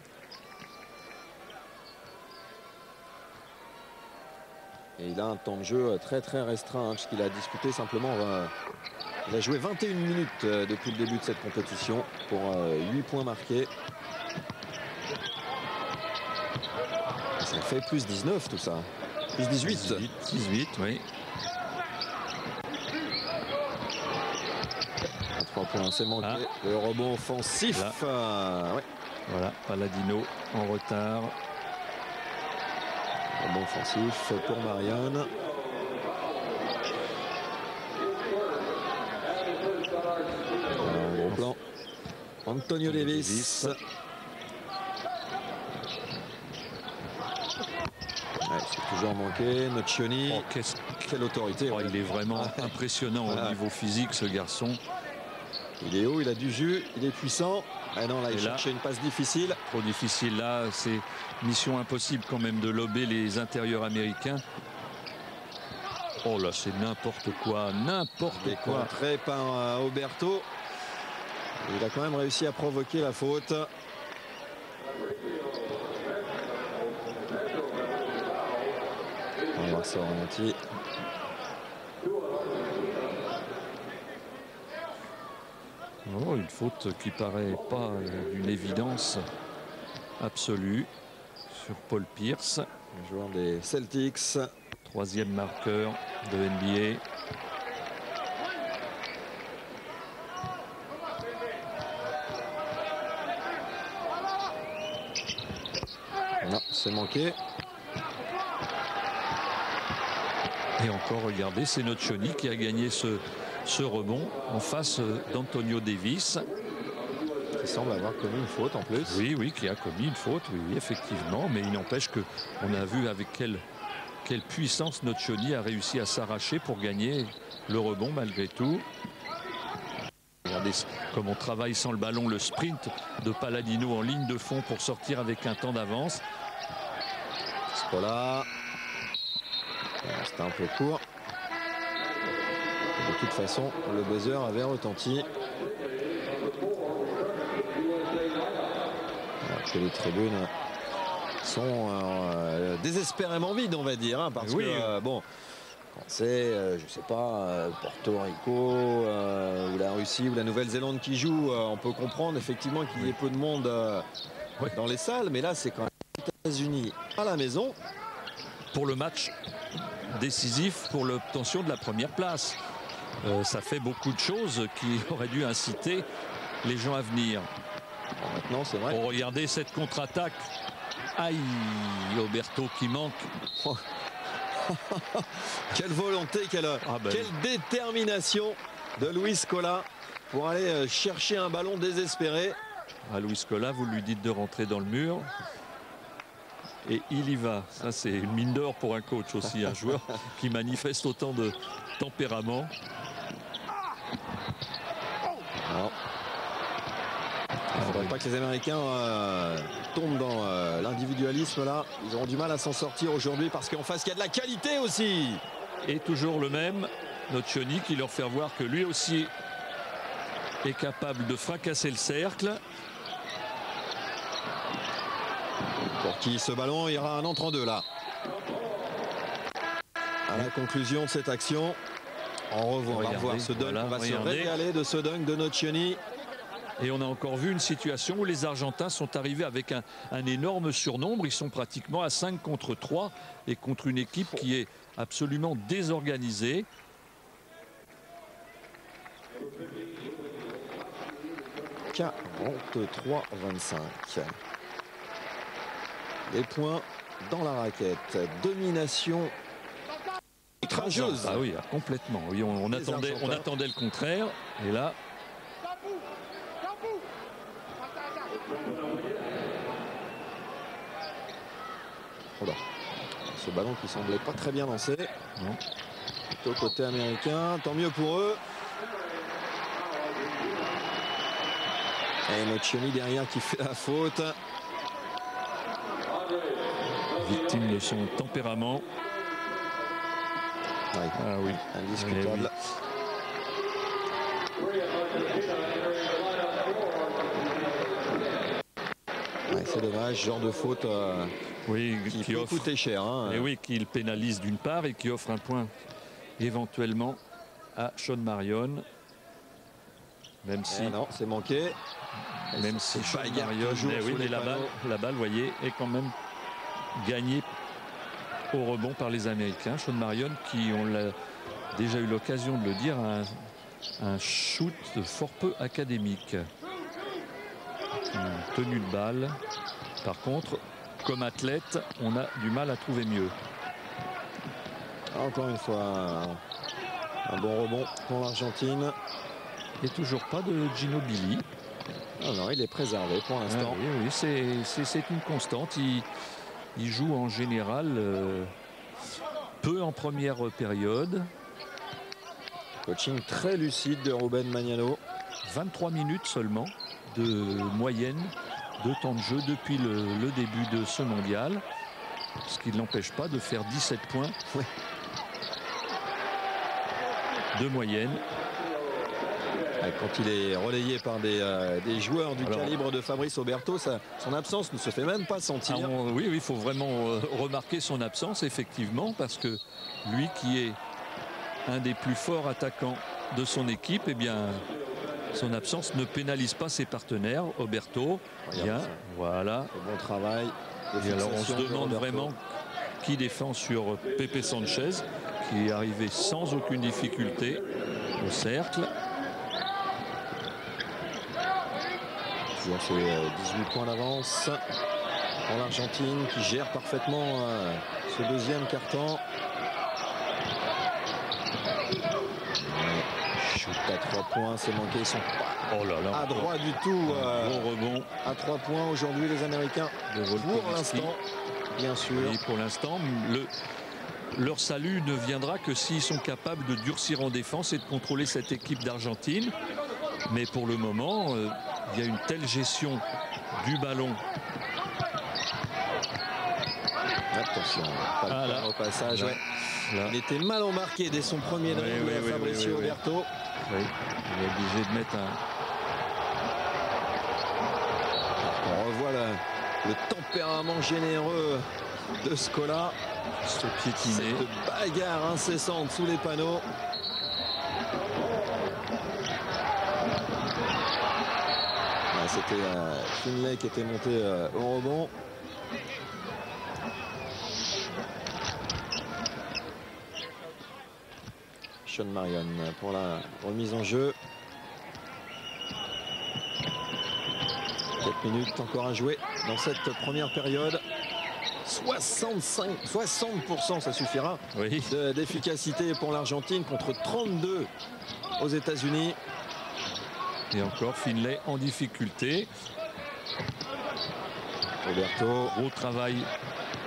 Et il a un temps de jeu très restreint, hein, puisqu'il a disputé simplement... il a joué 21 minutes depuis le début de cette compétition pour 8 points marqués. Ça fait plus 19 tout ça. Plus 18. 18, oui. 3 points, c'est manqué. Ah. Le rebond offensif. Ouais. Voilà, Palladino en retard. Rebond offensif pour Marianne. Un gros plan. Antonio Davis. Ouais, c'est toujours manqué. Nocioni. Oh, quelle autorité. Oh, il est vraiment impressionnant au niveau physique, ce garçon. Il est haut, il a du jus, il est puissant. Ah non, là, il cherchait une passe difficile. Trop difficile, là, c'est mission impossible quand même de lober les intérieurs américains. Oh là, c'est n'importe quoi, n'importe quoi. Contré par Oberto. Il a quand même réussi à provoquer la faute. On va voir ça au ralenti. Oh, une faute qui paraît pas d'une évidence absolue sur Paul Pierce. Le joueur des Celtics. Troisième marqueur de NBA. Non, c'est manqué. Et encore, regardez, c'est Nocioni qui a gagné ce rebond en face d'Antonio Davis. Qui semble avoir commis une faute en plus. Oui, oui, qui a commis une faute, oui, effectivement. Mais il n'empêche qu'on a vu avec quelle puissance Nocioni a réussi à s'arracher pour gagner le rebond malgré tout. Regardez comme on travaille sans le ballon, le sprint de Palladino en ligne de fond pour sortir avec un temps d'avance. Scola. C'était un peu court. De toute façon, le buzzer avait retenti. Alors que les tribunes sont désespérément vides, on va dire, hein, parce que bon, quand c'est, je sais pas, Porto Rico ou la Russie ou la Nouvelle-Zélande qui joue, on peut comprendre effectivement qu'il y ait peu de monde dans les salles, mais là c'est quand même les États-Unis à la maison pour le match décisif pour l'obtention de la première place. Ça fait beaucoup de choses qui auraient dû inciter les gens à venir. Bon, maintenant, c'est vrai. Pour regarder cette contre-attaque. Aïe, Oberto qui manque. Oh. Quelle volonté, quelle détermination de Luis Scola pour aller chercher un ballon désespéré. À Luis Scola, vous lui dites de rentrer dans le mur. Et il y va. Ça, c'est une mine d'or pour un coach aussi, un joueur qui manifeste autant de tempérament. Non. Il ne faudrait pas que les Américains tombent dans l'individualisme là. Ils auront du mal à s'en sortir aujourd'hui parce qu'en face, il y a de la qualité aussi. Et toujours le même, Nocioni, qui leur fait voir que lui aussi est capable de fracasser le cercle. Pour qui ce ballon ira un entre en deux là. À la conclusion de cette action, on va revoir ce dunk, on va se régaler de ce dunk de Nocioni. Et on a encore vu une situation où les Argentins sont arrivés avec un énorme surnombre. Ils sont pratiquement à 5 contre 3 et contre une équipe qui est absolument désorganisée. « 43-25. Les points dans la raquette. Domination outrageuse. Ah oui, complètement. Oui, on attendait le contraire. Et là... Oh là. Ce ballon qui semblait pas très bien lancé. Non. Plutôt côté américain. Tant mieux pour eux. Et Nocioni derrière qui fait la faute. Victime de son tempérament. Oui. Ah oui. Indiscutable. Ouais, c'est dommage, genre de faute Oui, qui peut coûter cher. Hein. Et oui, qu'il pénalise d'une part et qui offre un point éventuellement à Sean Marion. Même si... non, c'est manqué. Même si Sean Marion... Mais la balle, vous voyez, est quand même gagnée au rebond par les Américains. Sean Marion qui, on l'a déjà eu l'occasion de le dire, a un shoot fort peu académique. Une tenue de balle. Par contre, comme athlète, on a du mal à trouver mieux. Encore une fois, un bon rebond pour l'Argentine. Et toujours pas de Ginóbili. Ah non, il est préservé pour l'instant. Oui, c'est une constante. Il joue en général peu en première période. Coaching très lucide de Ruben Magnano. 23 minutes seulement de moyenne de temps de jeu depuis le début de ce mondial. Ce qui ne l'empêche pas de faire 17 points de moyenne. Quand il est relayé par des joueurs du calibre de Fabrice Oberto, son absence ne se fait même pas sentir. Oui, il faut vraiment remarquer son absence, effectivement, parce que lui qui est un des plus forts attaquants de son équipe, eh bien, son absence ne pénalise pas ses partenaires. Oberto, bien, voilà. Bon travail. Et alors on se demande vraiment qui défend sur Pepe Sanchez, qui est arrivé sans aucune difficulté au cercle. Toujours fait 18 points d'avance pour l'Argentine qui gère parfaitement ce deuxième quart-temps. Shoot à 3 points, c'est manqué. Ils sont pas à droit du tout. Gros rebond. À 3 points aujourd'hui les Américains. Pour l'instant, bien sûr. Et pour l'instant, leur salut ne viendra que s'ils sont capables de durcir en défense et de contrôler cette équipe d'Argentine. Mais pour le moment, il y a une telle gestion du ballon. Attention, pas de au passage. Là. Il était mal embarqué dès son premier dribble, Fabricio Oberto. Oui, il est obligé de mettre un... On revoit le tempérament généreux de Scola. Se piétiner. Cette bagarre incessante sous les panneaux. C'était Finlay qui était monté au rebond. Sean Marion pour la remise en jeu. 4 minutes encore à jouer dans cette première période. 60%, ça suffira d'efficacité pour l'Argentine contre 32 aux États-Unis. Et encore Finlay en difficulté. Oberto. Gros travail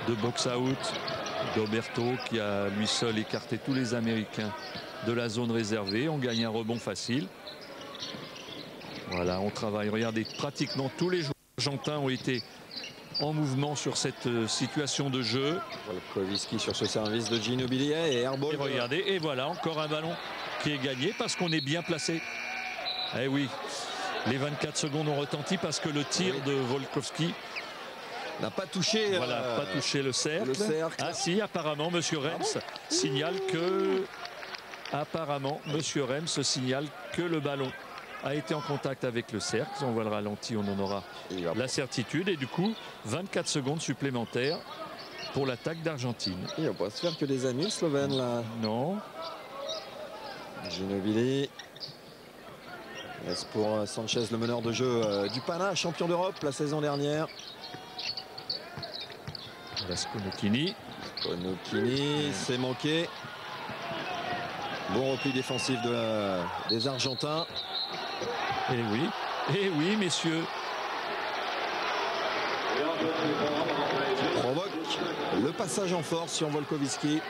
de box-out d'Oberto qui a lui seul écarté tous les Américains de la zone réservée. On gagne un rebond facile. Voilà, on travaille. Regardez, pratiquement tous les joueurs argentins ont été en mouvement sur cette situation de jeu. Volkoviski sur ce service de Ginóbili et airball. Et regardez, et voilà encore un ballon qui est gagné parce qu'on est bien placé. Eh oui, les 24 secondes ont retenti parce que le tir de Volkoviski n'a pas touché, pas touché le cercle. Ah si, apparemment, Monsieur Rems signale que le ballon a été en contact avec le cercle. On voit le ralenti, on en aura la certitude. Et du coup, 24 secondes supplémentaires pour l'attaque d'Argentine. Il va pas se faire que des amis, le Slovène, là. Non. Ginóbili. Est-ce pour Sanchez, le meneur de jeu du Pana, champion d'Europe la saison dernière. Skonokini, c'est manqué. Bon repli défensif des Argentins. Et oui, messieurs. Qui provoque le passage en force sur Volkoviski.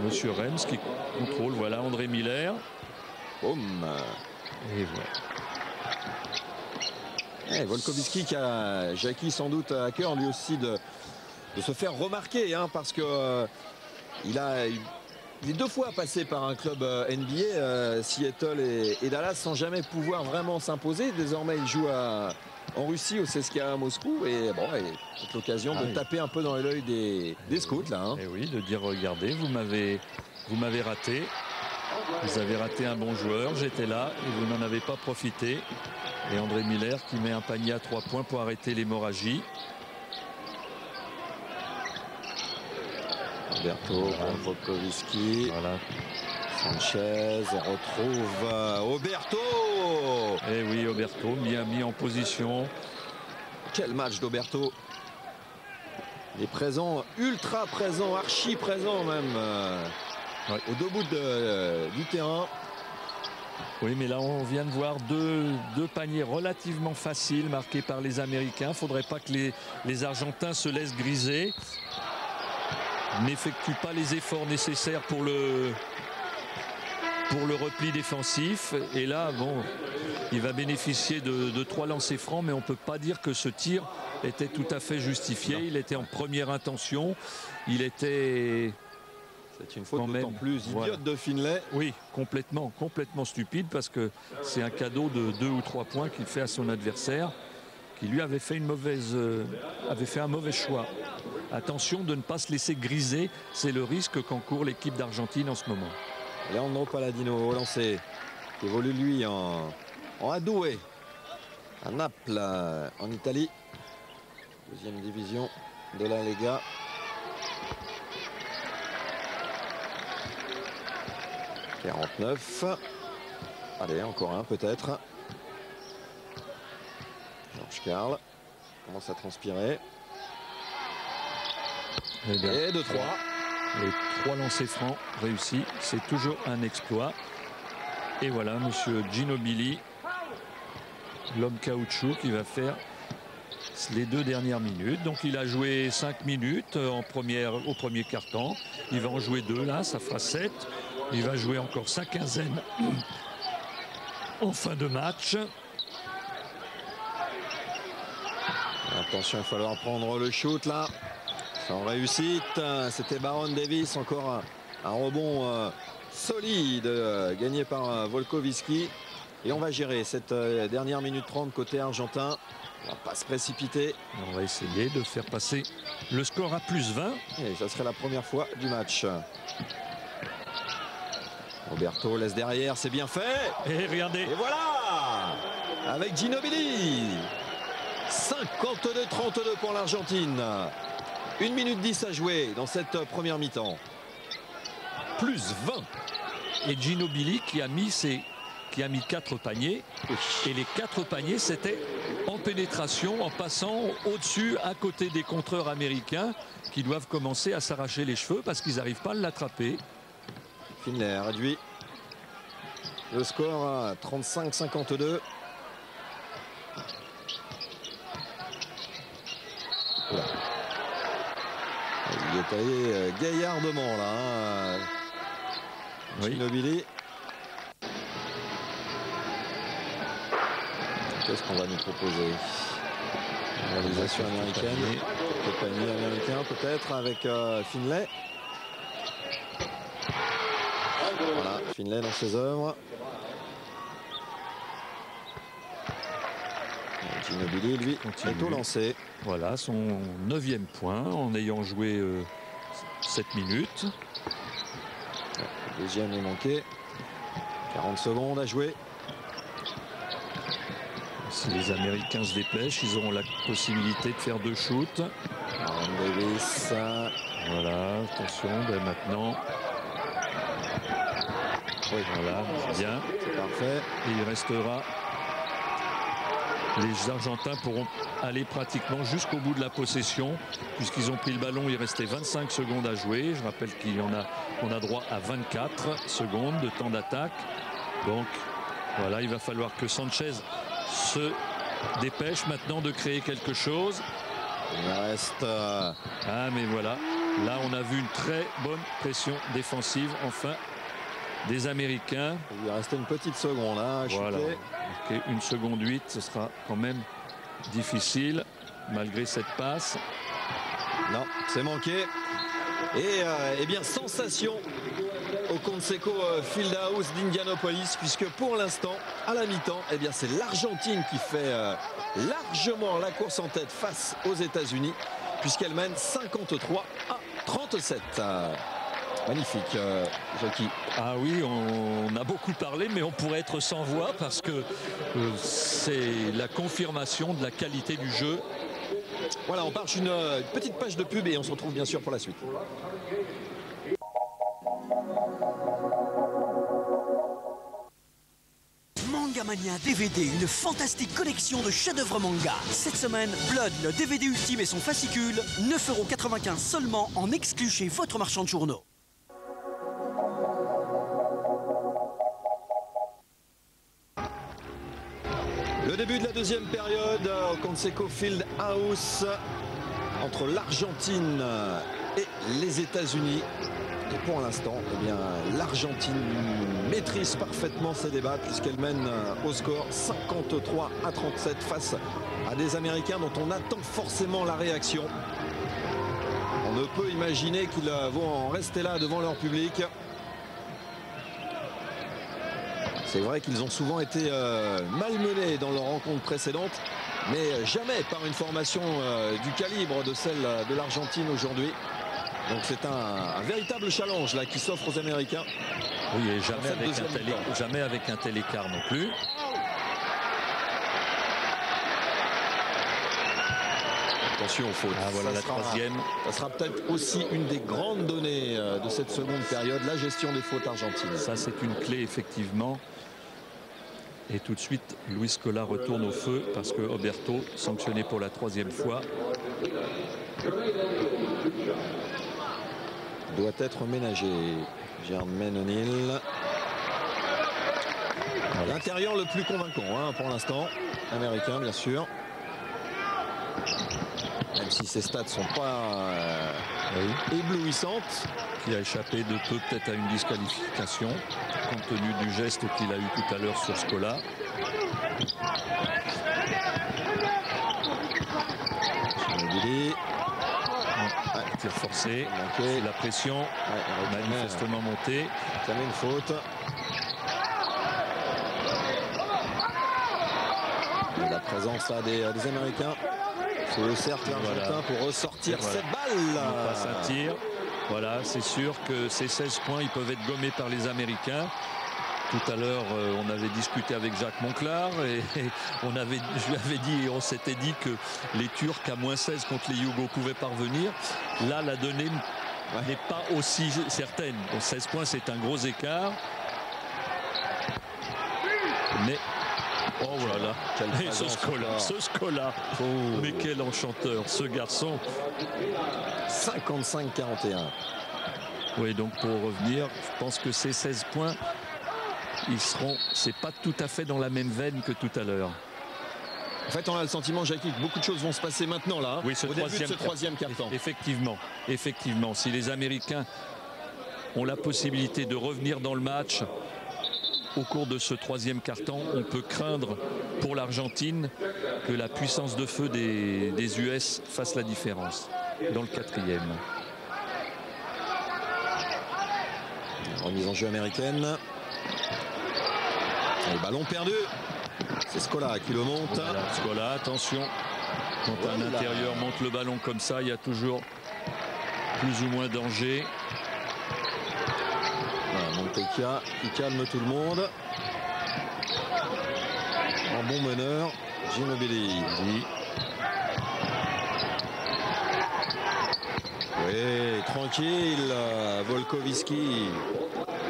Monsieur Rems qui contrôle, voilà André Miller. Boum. Et voilà. Volkoviski qui a Jackie sans doute à cœur lui aussi de se faire remarquer, hein, parce que il est 2 fois passé par un club NBA, Seattle et Dallas, sans jamais pouvoir vraiment s'imposer. Désormais il joue à en Russie, au CSKA à Moscou. Et bon, c'est l'occasion de taper un peu dans l'œil des scouts là. Hein. Et oui, de dire regardez, vous m'avez raté. Vous avez raté un bon joueur, j'étais là et vous n'en avez pas profité. Et André Miller qui met un panier à 3 points pour arrêter l'hémorragie. Alberto, Volkovski. Voilà. Sanchez retrouve Oberto. Et oui, Oberto mis en position. Quel match d'Oberto. Il est présent, ultra présent, archi présent même. Ouais. Au deux bouts du terrain. Oui, mais là on vient de voir deux paniers relativement faciles marqués par les Américains. Il ne faudrait pas que les Argentins se laissent griser. N'effectuent pas les efforts nécessaires pour le repli défensif. Et là, bon, il va bénéficier de 3 lancers francs, mais on ne peut pas dire que ce tir était tout à fait justifié. Non. Il était en première intention. Il était... C'est une faute d'autant plus idiote de Finlay. Oui, complètement stupide, parce que c'est un cadeau de 2 ou 3 points qu'il fait à son adversaire, qui lui avait fait un mauvais choix. Attention de ne pas se laisser griser, c'est le risque qu'encourt l'équipe d'Argentine en ce moment. Leandro Palladino au lancer, qui évolue lui en Adoué, à Naples, en Italie. Deuxième division de la Lega. « 49. Allez, encore un peut-être. Georges Karl commence à transpirer. Et de 3. Les 3 lancers francs réussis, c'est toujours un exploit. Et voilà, monsieur Ginobili, l'homme caoutchouc, qui va faire les 2 dernières minutes. Donc il a joué 5 minutes au premier quart-temps. Il va en jouer 2 là, ça fera 7. Il va jouer encore sa quinzaine en fin de match. Attention, il va falloir prendre le shoot là. Sans réussite, c'était Baron Davis, encore un rebond solide gagné par Volkovski. Et on va gérer cette dernière minute 30 côté argentin. On va pas se précipiter. On va essayer de faire passer le score à +20. Et ça serait la première fois du match. Roberto laisse derrière, c'est bien fait. Et regardez. Et voilà, avec Ginobili. 52-32 pour l'Argentine. 1 minute 10 à jouer dans cette première mi-temps. +20. Et Ginobili qui a mis 4 paniers. Et les 4 paniers, c'était en pénétration, en passant au-dessus, à côté des contreurs américains, qui doivent commencer à s'arracher les cheveux parce qu'ils n'arrivent pas à l'attraper. Finlay réduit le score à 35-52. Il est taillé gaillardement là. Ginobili. Qu'est-ce qu'on va nous proposer? Réalisation américaine. Quelques paniers américains peut-être avec Finlay. Voilà, Finlay dans ses œuvres. Ginobili, lui, est au lancer. Voilà, son 9e point en ayant joué 7 minutes. Le deuxième est manqué. 40 secondes à jouer. Si les Américains se dépêchent, ils auront la possibilité de faire 2 shoots. Aaron Davis. Voilà, attention, maintenant. Oui, voilà, c'est bien. C'est parfait. Et il restera. Les Argentins pourront aller pratiquement jusqu'au bout de la possession, puisqu'ils ont pris le ballon. Il restait 25 secondes à jouer. Je rappelle qu'on a droit à 24 secondes de temps d'attaque. Donc voilà, il va falloir que Sanchez se dépêche maintenant de créer quelque chose. Il reste... Ah mais voilà, là on a vu une très bonne pression défensive enfin des Américains. Il lui restait une petite seconde là, à voilà. chuter. Okay, 1 seconde 8, ce sera quand même difficile malgré cette passe. Non, c'est manqué. Et eh bien, sensation au Conseco Fieldhouse d'Indianapolis, puisque pour l'instant, à la mi-temps, eh bien c'est l'Argentine qui fait largement la course en tête face aux États-Unis, puisqu'elle mène 53-37. Magnifique, Jackie. Ah oui, on a beaucoup parlé, mais on pourrait être sans voix parce que c'est la confirmation de la qualité du jeu. Voilà, on marche une petite page de pub et on se retrouve bien sûr pour la suite. Manga Mania DVD, une fantastique collection de chefs-d'œuvre manga. Cette semaine, Blood, le DVD ultime et son fascicule, 9,95 € seulement en exclu chez votre marchand de journaux. Le début de la deuxième période au Conseco Fieldhouse entre l'Argentine et les États-Unis. Et pour l'instant, eh bien, l'Argentine maîtrise parfaitement ses débats puisqu'elle mène au score 53-37 face à des Américains dont on attend forcément la réaction. On ne peut imaginer qu'ils vont en rester là devant leur public. C'est vrai qu'ils ont souvent été malmenés dans leurs rencontres précédentes, mais jamais par une formation du calibre de celle de l'Argentine aujourd'hui. Donc c'est un véritable challenge là qui s'offre aux Américains. Oui, et jamais avec un tel écart non plus. Attention aux fautes. Ah, voilà la troisième. Ça sera peut-être aussi une des grandes données de cette seconde période, la gestion des fautes argentines. Ça, c'est une clé, effectivement. Et tout de suite, Luis Scola retourne au feu parce que Oberto, sanctionné pour la troisième fois, doit être ménagé. Jermaine O'Neal. Voilà. L'intérieur le plus convaincant pour l'instant. Américain, bien sûr. Même si ses stats ne sont pas éblouissantes. Qui a échappé de peu peut-être à une disqualification compte tenu du geste qu'il a eu tout à l'heure sur Scola. Tir forcé, la pression manifestement montée. Ça met une faute. La présence là, des Américains sur le cercle argentin pour ressortir cette balle. On passe un tir. Voilà, c'est sûr que ces 16 points, ils peuvent être gommés par les Américains. Tout à l'heure, on avait discuté avec Jacques Monclar et je lui avais dit, on s'était dit que les Turcs à -16 contre les Yougos pouvaient parvenir. Là, la donnée n'est pas aussi certaine. Bon, 16 points, c'est un gros écart. Mais oh voilà, et ce Scola, mais quel enchanteur, ce garçon. 55-41. Oui, donc pour revenir, je pense que ces 16 points, c'est pas tout à fait dans la même veine que tout à l'heure. En fait, on a le sentiment, Jackie, que beaucoup de choses vont se passer maintenant là, oui, au début de ce troisième quart-temps. Effectivement, si les Américains ont la possibilité de revenir dans le match au cours de ce troisième quart-temps, on peut craindre pour l'Argentine que la puissance de feu des US fasse la différence dans le quatrième. Remise en jeu américaine. Le ballon perdu. C'est Scola qui le monte. Voilà, Scola, attention. Quand un intérieur monte le ballon comme ça, il y a toujours plus ou moins danger. Voilà, Montecchia qui calme tout le monde. En bon meneur, Ginobili. Oui, tranquille, Volkovski.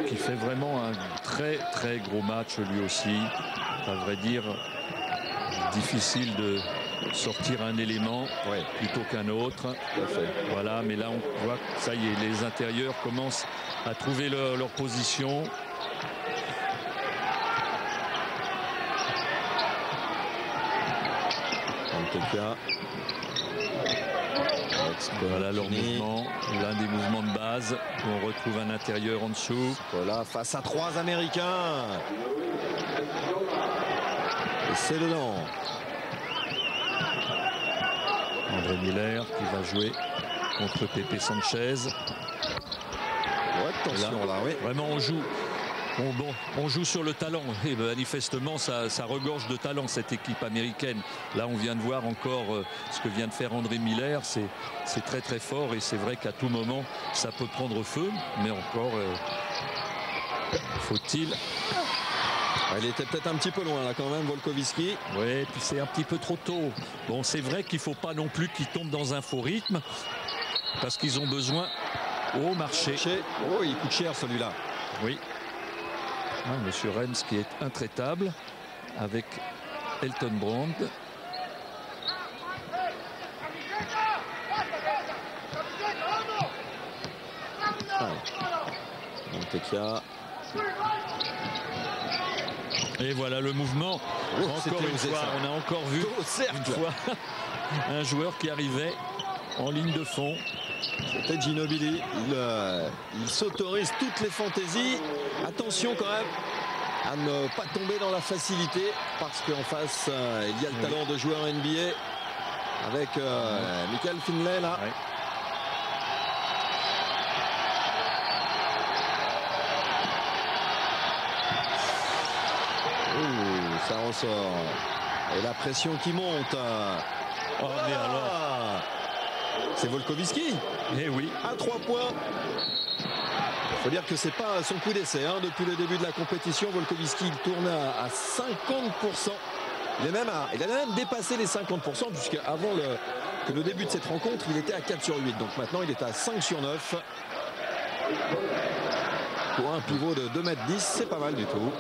Qui fait vraiment un très très gros match lui aussi. À vrai dire, difficile de sortir un élément plutôt qu'un autre. Voilà, mais là on voit que ça y est, les intérieurs commencent à trouver leur position. Voilà leur mouvement, l'un des mouvements de base. On retrouve un intérieur en dessous. Voilà, face à 3 Américains. Et c'est dedans. André Miller qui va jouer contre Pepe Sanchez. Attention là, oui. Vraiment, on joue sur le talent. Et manifestement, ça regorge de talent, cette équipe américaine. Là, on vient de voir encore ce que vient de faire André Miller. C'est très très fort et c'est vrai qu'à tout moment, ça peut prendre feu. Mais encore, faut-il... Il était peut-être un petit peu loin là quand même, Volkovski. Oui, puis c'est un petit peu trop tôt. Bon, c'est vrai qu'il ne faut pas non plus qu'ils tombent dans un faux rythme parce qu'ils ont besoin au marché. Oh, il coûte cher celui-là. Oui. Monsieur Rems qui est intraitable avec Elton Brand. Montekia. Et voilà le mouvement. Encore une fois, on a encore vu une fois un joueur qui arrivait en ligne de fond. C'était Ginobili. Il s'autorise toutes les fantaisies. Attention quand même à ne pas tomber dans la facilité parce qu'en face, il y a le talent de joueur NBA avec Michael Finlay là. Ouais. Ça ressort. Et la pression qui monte. Oh, mais alors. C'est Volkovski. Eh oui. À 3 points. Il faut dire que c'est pas son coup d'essai. Depuis le début de la compétition, Volkovski tourne à 50%. Il a même dépassé les 50% puisque avant le début de cette rencontre, il était à 4 sur 8. Donc maintenant, il est à 5 sur 9. Pour un pivot de 2,10 m, c'est pas mal du tout.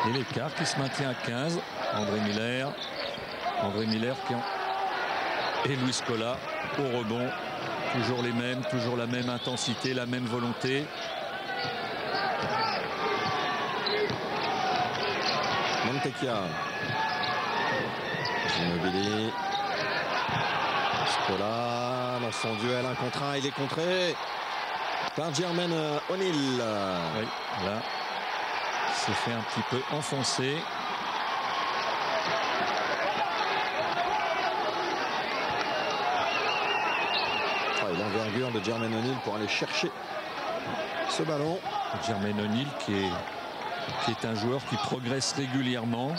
Et l'écart qui se maintient à 15. André Miller et Luis Scola au rebond. Toujours les mêmes, toujours la même intensité, la même volonté. Montekia. Ginobili. Scola dans son duel 1 contre 1. Il est contré par Jermaine O'Neal. Oui, là. S'est fait un petit peu enfoncer. L'envergure de Jermaine O'Neal pour aller chercher ce ballon. Jermaine O'Neal qui est un joueur qui progresse régulièrement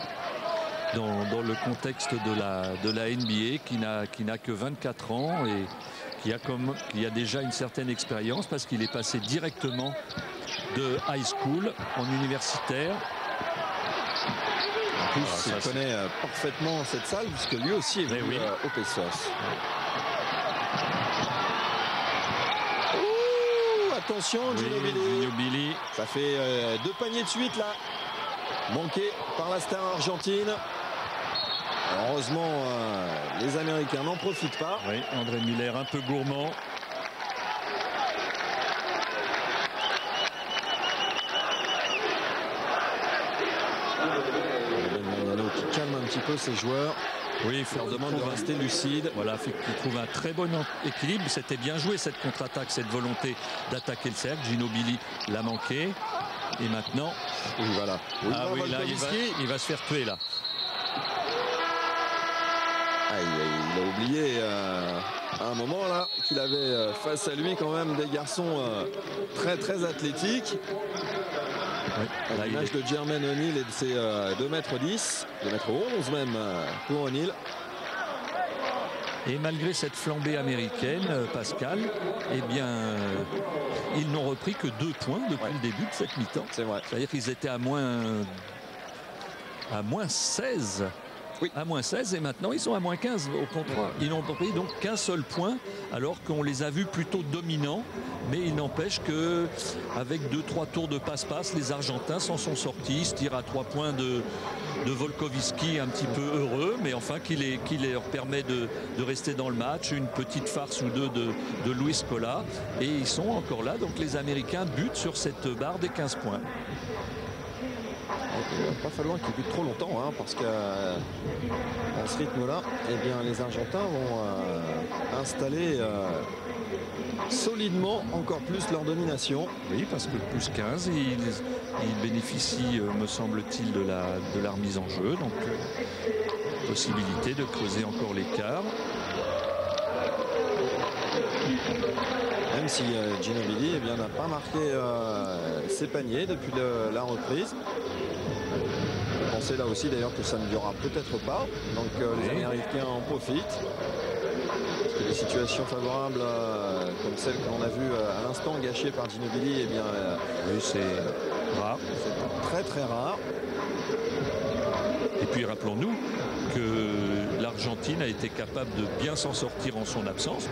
dans le contexte de la NBA, qui n'a que 24 ans et qui a déjà une certaine expérience parce qu'il est passé directement de high school en universitaire. En plus, il connaît parfaitement cette salle puisque lui aussi est venu au Pesos. Attention, Ginobili. Ça fait 2 paniers de suite là. Manqué par la star argentine. Heureusement, les Américains n'en profitent pas. Oui, André Miller un peu gourmand. Qui calme un petit peu ses joueurs. Oui, il faut leur demande de rester lucide. Voilà, il trouve un très bon équilibre. C'était bien joué cette contre-attaque, cette volonté d'attaquer le cercle. Ginobili l'a manqué. Et maintenant... Oui, voilà. Oui, là, il va se faire tuer, là. Il a oublié à un moment, là, qu'il avait face à lui quand même des garçons très, très athlétiques. Oui, à l'image de Jermaine O'Neal et de ses 2,10 m, 2,11 m même pour O'Neal. Et malgré cette flambée américaine, Pascal, eh bien, ils n'ont repris que 2 points depuis le début de cette mi-temps. C'est vrai. C'est-à-dire qu'ils étaient à moins 16. Oui. À moins 16 et maintenant ils sont à moins 15 au compte 3. Ils n'ont pris donc qu'un seul point alors qu'on les a vus plutôt dominants. Mais il n'empêche que avec 2-3 tours de passe-passe, les Argentins s'en sont sortis. Ce tir à 3 points de Volkovski un petit peu heureux, mais enfin qui leur permet de rester dans le match. Une petite farce ou deux de Luis Scola. Et ils sont encore là. Donc les Américains butent sur cette barre des 15 points. Il ne va pas falloir qu'ils butent trop longtemps parce que dans ce rythme-là, eh bien, les Argentins vont installer solidement encore plus leur domination. Oui, parce que le plus 15, il bénéficie, me semble-t-il, de la remise en jeu. Donc, possibilité de creuser encore l'écart. si Ginobili n'a pas marqué ses paniers depuis la reprise. On pensait là aussi d'ailleurs que ça ne durera peut-être pas. Donc les Américains en profitent. Parce que des situations favorables comme celle que l'on a vue à l'instant gâchée par Ginobili, oui, c'est rare. C'est très très rare. Et puis rappelons-nous que l'Argentine a été capable de bien s'en sortir en son absence.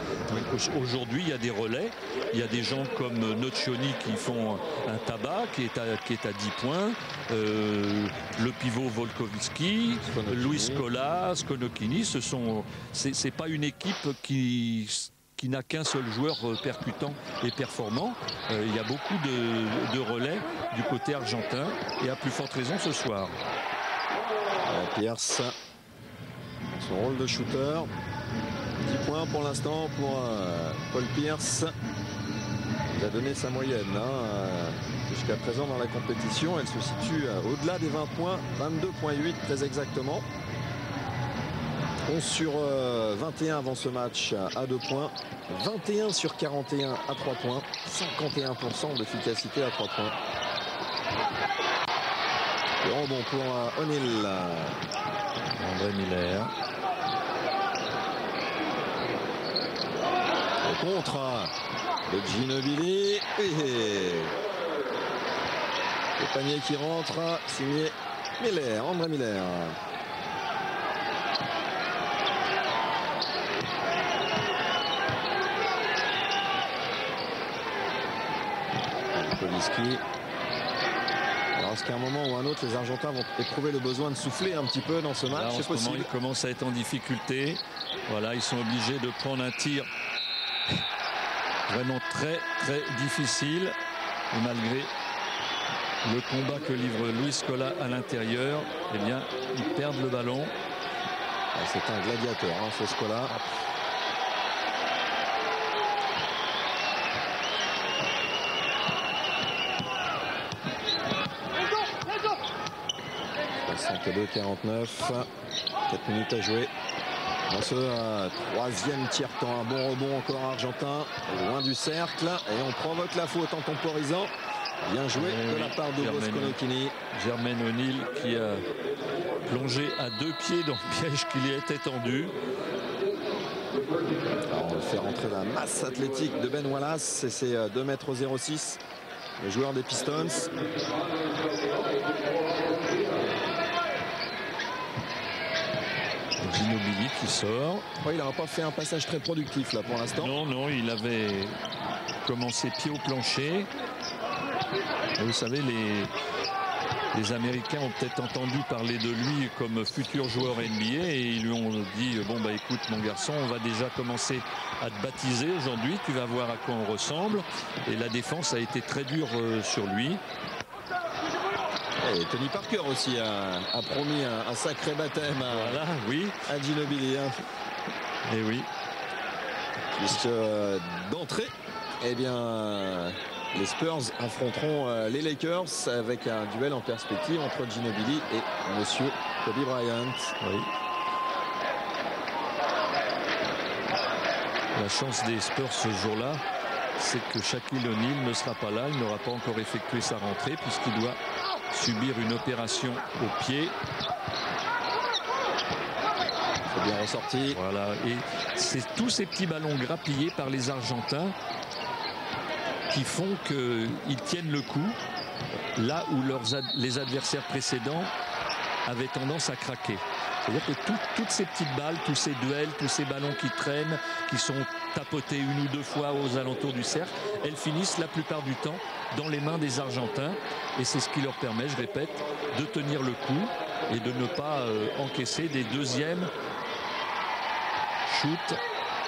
Aujourd'hui, il y a des relais. Il y a des gens comme Nocioni qui font un tabac, qui est à 10 points. Le pivot Volkovski, Luis Scola, Sconocchini. C'est pas une équipe qui n'a qu'un seul joueur percutant et performant. Il y a beaucoup de relais du côté argentin et à plus forte raison ce soir. Pierce, son rôle de shooter. 10 points pour l'instant pour Paul Pierce. Il a donné sa moyenne jusqu'à présent dans la compétition. Elle se situe au-delà des 20 points, 22,8 très exactement. 11 sur 21 avant ce match à 2 points. 21 sur 41 à 3 points. 51% d'efficacité à 3 points. Le rebond pour O'Neal. André Miller. Le contre de Ginobili. Le panier qui rentre, signé Miller, André Miller. Poliski. Alors est-ce qu'à un moment ou un autre, les Argentins vont éprouver le besoin de souffler un petit peu dans ce match? C'est possible. Ils commencent à être en difficulté. Voilà, ils sont obligés de prendre un tir vraiment très très difficile. Et malgré le combat que livre Luis Scola à l'intérieur, eh bien, ils perdent le ballon. C'est un gladiateur, ce Scola. De 49, 4 minutes à jouer dans ce troisième tiers-temps. Un bon rebond encore argentin, loin du cercle, et on provoque la faute en temporisant. Bien joué de la part de Sconocchini. Jermaine O'Neal qui a plongé à 2 pieds dans le piège qui lui était tendu. Alors on fait rentrer la masse athlétique de Ben Wallace, et c'est 2,06 m, le joueur des Pistons. Ginobili qui sort. Oh, il n'a pas fait un passage très productif là pour l'instant. Non, il avait commencé pied au plancher. Et vous savez, les Américains ont peut-être entendu parler de lui comme futur joueur NBA et ils lui ont dit bon bah écoute mon garçon, on va déjà commencer à te baptiser aujourd'hui, tu vas voir à quoi on ressemble. Et la défense a été très dure sur lui. Et Tony Parker aussi a promis un sacré baptême à Ginobili. Et oui. Puisque d'entrée, eh bien, les Spurs affronteront les Lakers avec un duel en perspective entre Ginobili et Monsieur Kobe Bryant. Oui. La chance des Spurs ce jour-là, c'est que Shaquille O'Neal ne sera pas là. Il n'aura pas encore effectué sa rentrée puisqu'il doit subir une opération au pied. C'est bien ressorti. Voilà, et c'est tous ces petits ballons grappillés par les Argentins qui font qu'ils tiennent le coup là où les adversaires précédents avaient tendance à craquer. C'est-à-dire que toutes ces petites balles, tous ces duels, tous ces ballons qui traînent, qui sont tapotés 1 ou 2 fois aux alentours du cercle, elles finissent la plupart du temps dans les mains des Argentins. Et c'est ce qui leur permet, je répète, de tenir le coup et de ne pas encaisser des deuxièmes shoots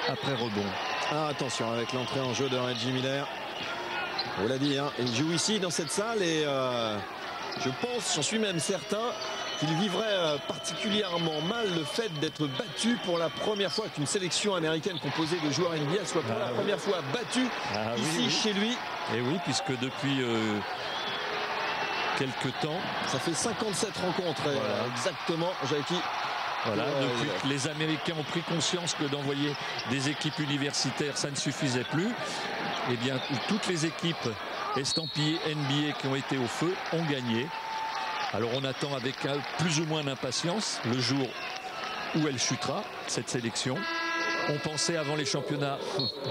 après rebond. Ah, attention avec l'entrée en jeu de Reggie Miller. On l'a dit, il joue ici dans cette salle et je pense, j'en suis même certain, qu'il vivrait particulièrement mal le fait d'être battu pour la première fois, qu'une sélection américaine composée de joueurs NBA soit pour la première fois battue ici chez lui. Et oui, puisque depuis quelques temps, ça fait 57 rencontres exactement, Jackie. Voilà, depuis que les Américains ont pris conscience que d'envoyer des équipes universitaires, ça ne suffisait plus. eh bien, toutes les équipes estampillées NBA qui ont été au feu ont gagné. Alors on attend avec plus ou moins d'impatience le jour où elle chutera, cette sélection. On pensait avant les championnats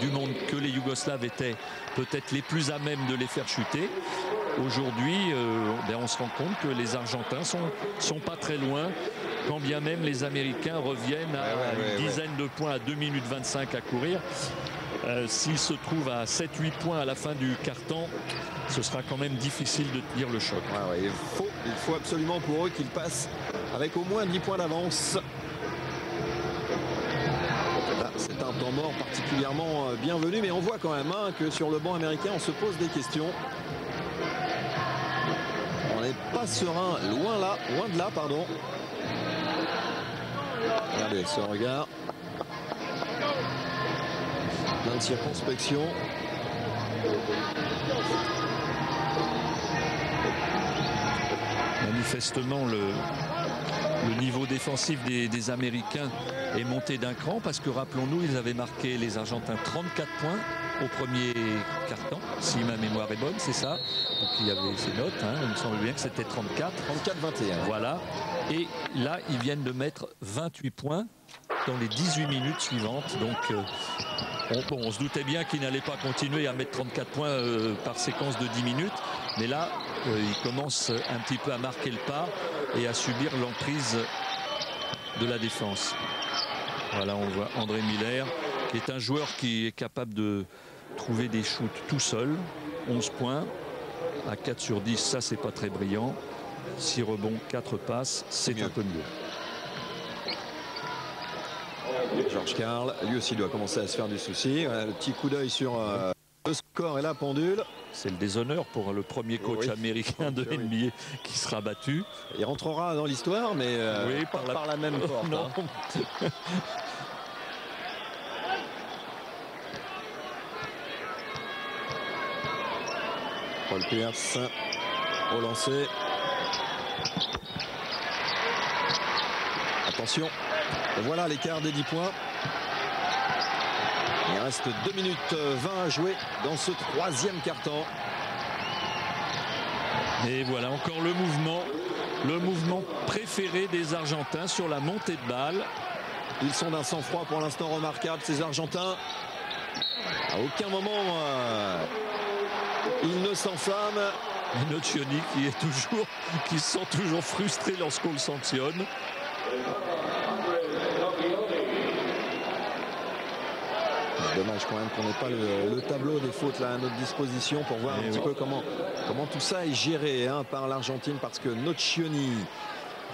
du monde que les Yougoslaves étaient peut-être les plus à même de les faire chuter. Aujourd'hui, on se rend compte que les Argentins sont pas très loin, quand bien même les Américains reviennent à une dizaine de points à 2 minutes 25 à courir. S'ils se trouvent à 7-8 points à la fin du quart-temps, ce sera quand même difficile de tenir le choc. Il faut absolument pour eux qu'ils passent avec au moins 10 points d'avance. C'est un temps mort particulièrement bienvenu, mais on voit quand même que sur le banc américain, on se pose des questions. On n'est pas serein, loin de là, pardon. Regardez ce regard. Plein de circonspection. Manifestement, le niveau défensif des Américains est monté d'un cran parce que, rappelons-nous, ils avaient marqué les Argentins 34 points au premier quart-temps, si ma mémoire est bonne, c'est ça. Donc il y avait ces notes, il me semble bien que c'était 34. 34-21. Voilà. Et là, ils viennent de mettre 28 points dans les 18 minutes suivantes. Donc on se doutait bien qu'ils n'allaient pas continuer à mettre 34 points par séquence de 10 minutes. Mais là, ils commencent un petit peu à marquer le pas et à subir l'emprise de la défense. Voilà, on voit André Miller, qui est un joueur qui est capable de trouver des shoots tout seul. 11 points à 4 sur 10, ça c'est pas très brillant. 6 rebonds, 4 passes, c'est un peu mieux. Georges Karl, lui aussi doit commencer à se faire du souci. Le petit coup d'œil sur le score et la pendule. C'est le déshonneur pour le premier coach américain de NBA qui sera battu. Il rentrera dans l'histoire, mais pas par la même porte. Non. Paul Pierce au lancer. Attention. Et voilà l'écart des 10 points. Il reste 2 minutes 20 à jouer dans ce troisième quart-temps. Et voilà encore le mouvement préféré des Argentins sur la montée de balle. Ils sont d'un sang-froid pour l'instant remarquable, ces Argentins. À aucun moment ils ne s'enflamment. Nocioni qui se sent toujours frustré lorsqu'on le sanctionne. Dommage quand même qu'on n'ait pas le tableau des fautes là à notre disposition pour voir un petit peu comment tout ça est géré par l'Argentine, parce que Nocioni,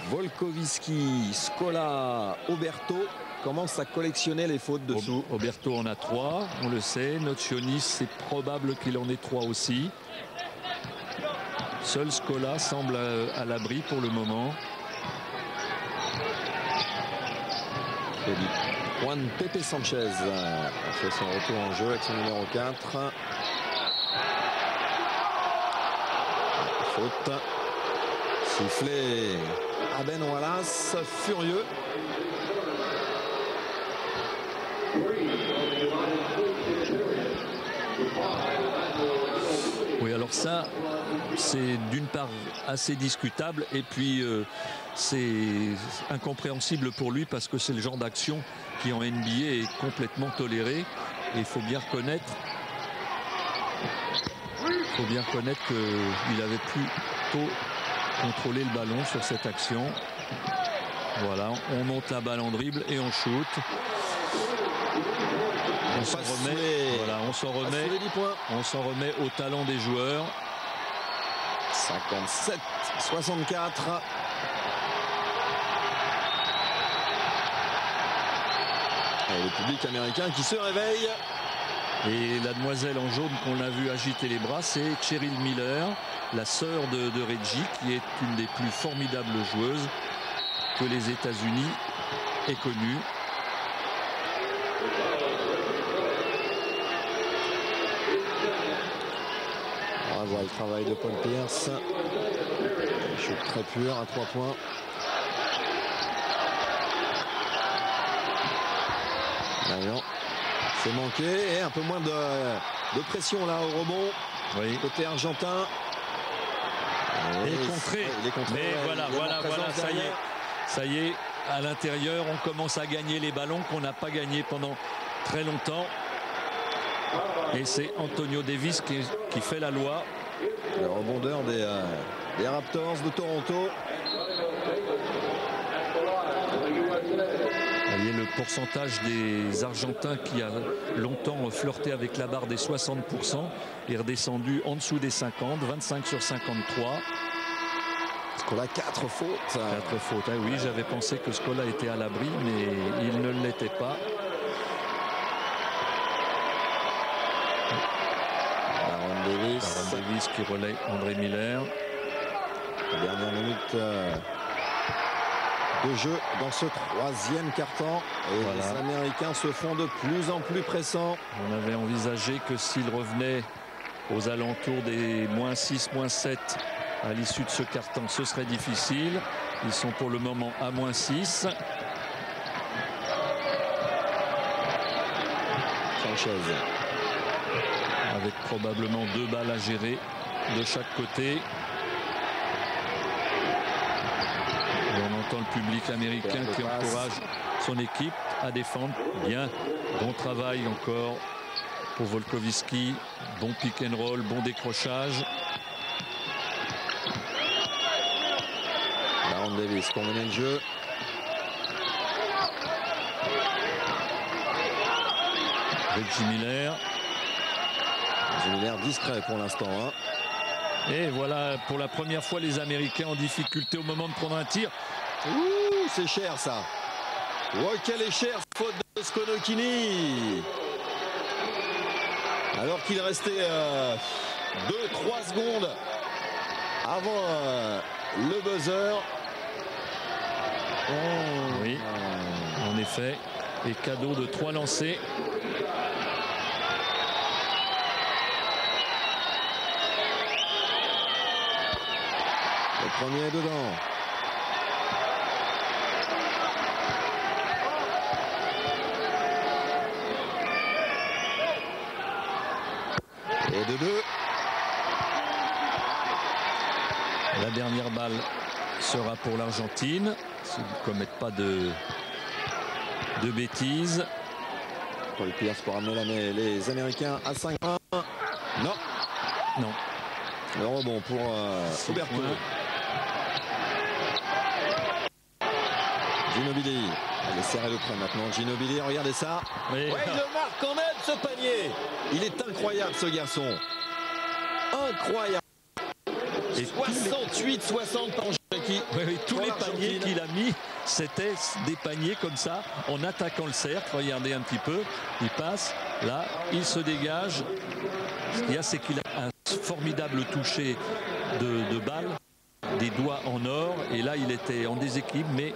Volkovski, Scola, Oberto commencent à collectionner les fautes dessous. Oberto en a 3, on le sait. Nocioni, c'est probable qu'il en ait 3 aussi. Seul Scola semble à l'abri pour le moment. Juan Pepe Sanchez fait son retour en jeu avec son numéro 4. Faute. Sifflé à Ben Wallace, furieux. Oui, alors ça, c'est d'une part assez discutable et puis c'est incompréhensible pour lui parce que c'est le genre d'action qui en NBA est complètement toléré. Et il faut bien reconnaître qu'il avait plutôt contrôlé le ballon sur cette action. Voilà, on monte la balle en dribble et on shoot. On s'en remet au talent des joueurs. 57-64. Et le public américain qui se réveille. Et la demoiselle en jaune qu'on a vu agiter les bras, c'est Cheryl Miller, la sœur de Reggie, qui est une des plus formidables joueuses que les États-Unis aient connues. On voit le travail de Paul Pierce. Shoot très pur à 3 points. C'est manqué et un peu moins de pression là au rebond. Oui. Côté argentin. Et contré. Mais voilà, ça y est, à l'intérieur, on commence à gagner les ballons qu'on n'a pas gagnés pendant très longtemps. Et c'est Antonio Davis qui fait la loi. Le rebondeur des Raptors de Toronto. Vous voyez le pourcentage des Argentins qui a longtemps flirté avec la barre des 60% est redescendu en dessous des 50, 25 sur 53. Scola, 4 fautes. 4 fautes, hein, oui, j'avais pensé que Scola était à l'abri, mais il ne l'était pas. Baron Davis qui relaie André Miller. La dernière minute de jeu dans ce troisième quart-temps. Et voilà. Les Américains se font de plus en plus pressants. On avait envisagé que s'ils revenaient aux alentours des -6, -7 à l'issue de ce quart-temps, ce serait difficile. Ils sont pour le moment à -6. Sanchez. Avec probablement 2 balles à gérer de chaque côté. Et on entend le public américain qui encourage son équipe à défendre. Bien, bon travail encore pour Volkovski. Bon pick and roll, bon décrochage. Baron Davis pour mener le jeu. Reggie Miller. Reggie Miller discret pour l'instant. Hein. Et voilà, pour la première fois, les Américains en difficulté au moment de prendre un tir. Ouh, c'est cher ça. Oh, quelle est chère faute de Skonokini. Alors qu'il restait 2-3 secondes avant le buzzer. Oh. Oui, en effet. Et cadeau de 3 lancés. Le premier est dedans. Et de 2. La dernière balle sera pour l'Argentine. S'ils ne commettent pas de bêtises. Paul Pierce pour amener les Américains à 5-1. Non. Non. Le rebond pour Oberto. Ginobili. Elle est serrée de près maintenant. Ginobili, regardez ça. Oui. Ouais, il le marque quand même, ce panier. Il est incroyable, ce garçon. Incroyable. Et 68-60 par Jackie. Oui, tous les paniers qu'il a mis, c'était des paniers comme ça, en attaquant le cercle. Regardez un petit peu. Il passe. Là, il se dégage. Ce qu'il y a, c'est qu'il a un formidable toucher de balle. Des doigts en or. Et là, il était en déséquilibre, mais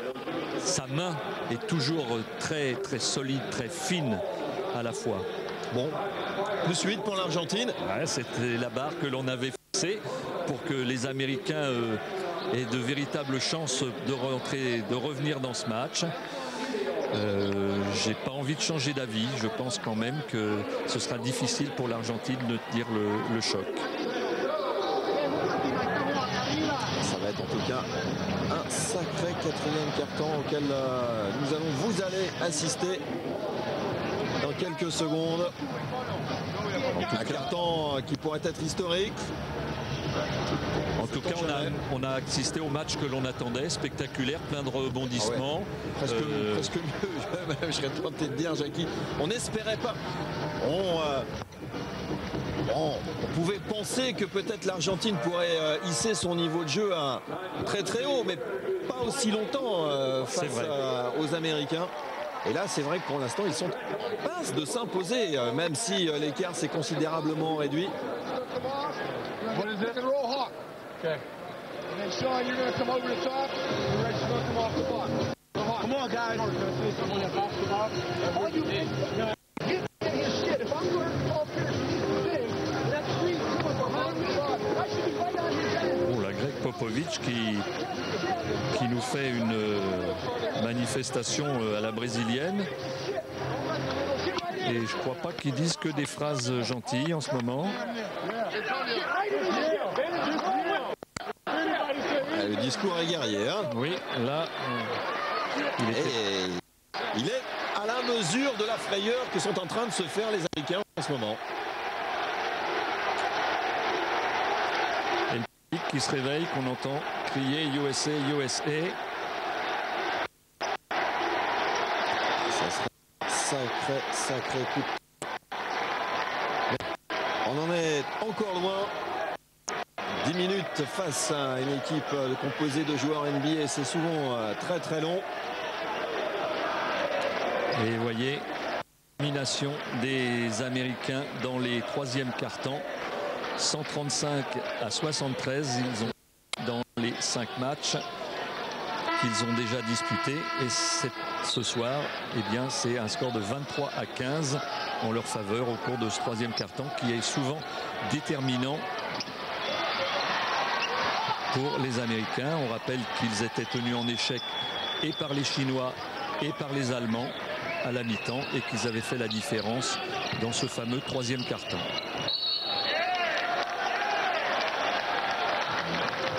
sa main est toujours très, très solide, très fine à la fois. Bon, plus 8 pour l'Argentine. Ouais, c'était la barre que l'on avait fixée pour que les Américains aient de véritables chances de rentrer, de revenir dans ce match. J'ai pas envie de changer d'avis. Je pense quand même que ce sera difficile pour l'Argentine de tenir le choc. Ça va être en tout cas un sacré quatrième quart-temps auquel vous allez assister dans quelques secondes. Un quart-temps qui pourrait être historique. En tout cas, on a assisté au match que l'on attendait, spectaculaire, plein de rebondissements. Ah ouais. Presque mieux, je serais tenté de dire, Jackie. On n'espérait pas. On pouvait penser que peut-être l'Argentine pourrait hisser son niveau de jeu à très très haut, mais pas aussi longtemps face aux Américains. Et là, c'est vrai que pour l'instant, ils sont pinces de s'imposer, même si l'écart s'est considérablement réduit. Oh, la Greg Popovich qui nous fait une manifestation à la brésilienne. et je crois pas qu'ils disent que des phrases gentilles en ce moment. Le discours est guerrier. Hein. Oui, là, il est à la mesure de la frayeur que sont en train de se faire les Américains en ce moment. Et le public qui se réveille, qu'on entend crier USA, USA. Ça serait sacré coup de... On en est encore loin. 10 minutes face à une équipe composée de joueurs NBA, c'est souvent très très long. Et vous voyez, domination des Américains dans les troisièmes quart-temps. 135 à 73, ils ont dans les 5 matchs qu'ils ont déjà disputés. Et ce soir, eh bien, c'est un score de 23 à 15 en leur faveur au cours de ce troisième quart-temps qui est souvent déterminant pour les Américains. On rappelle qu'ils étaient tenus en échec et par les Chinois et par les Allemands à la mi-temps et qu'ils avaient fait la différence dans ce fameux troisième quart-temps.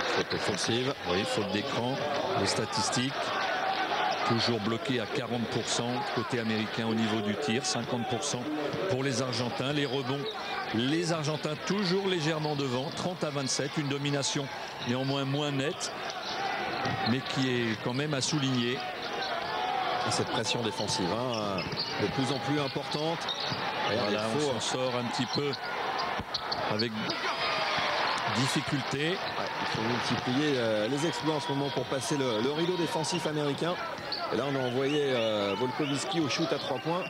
Faute offensive. Oui, faute d'écran. Les statistiques toujours bloquées à 40% côté américain au niveau du tir, 50% pour les Argentins. Les rebonds, les Argentins toujours légèrement devant, 30 à 27, une domination néanmoins moins nette, mais qui est quand même à souligner. Et cette pression défensive de plus en plus importante. Voilà, on s'en sort un petit peu avec difficulté. Il faut multiplier les exploits en ce moment pour passer le rideau défensif américain. Et là, on a envoyé Volkovitsky au shoot à 3 points.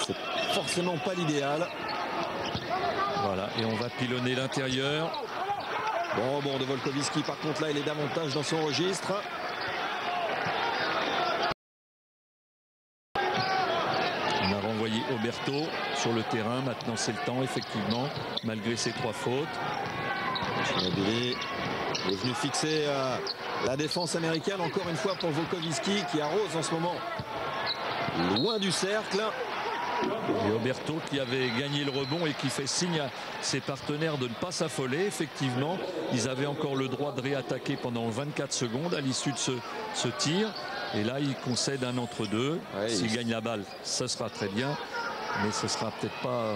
C'est forcément pas l'idéal. Voilà, et on va pilonner l'intérieur. Bon rebond de Volkovitsky, par contre là il est davantage dans son registre. On a renvoyé Oberto sur le terrain, maintenant c'est le temps effectivement, malgré ses 3 fautes. Ginobili est venu fixer la défense américaine encore une fois pour Volkovitsky qui arrose en ce moment loin du cercle. Et Oberto qui avait gagné le rebond et qui fait signe à ses partenaires de ne pas s'affoler. Effectivement, ils avaient encore le droit de réattaquer pendant 24 secondes à l'issue de ce tir. Et là, il concède un entre-deux. Ouais, s'il gagne la balle, ce sera très bien. Mais ce sera peut-être pas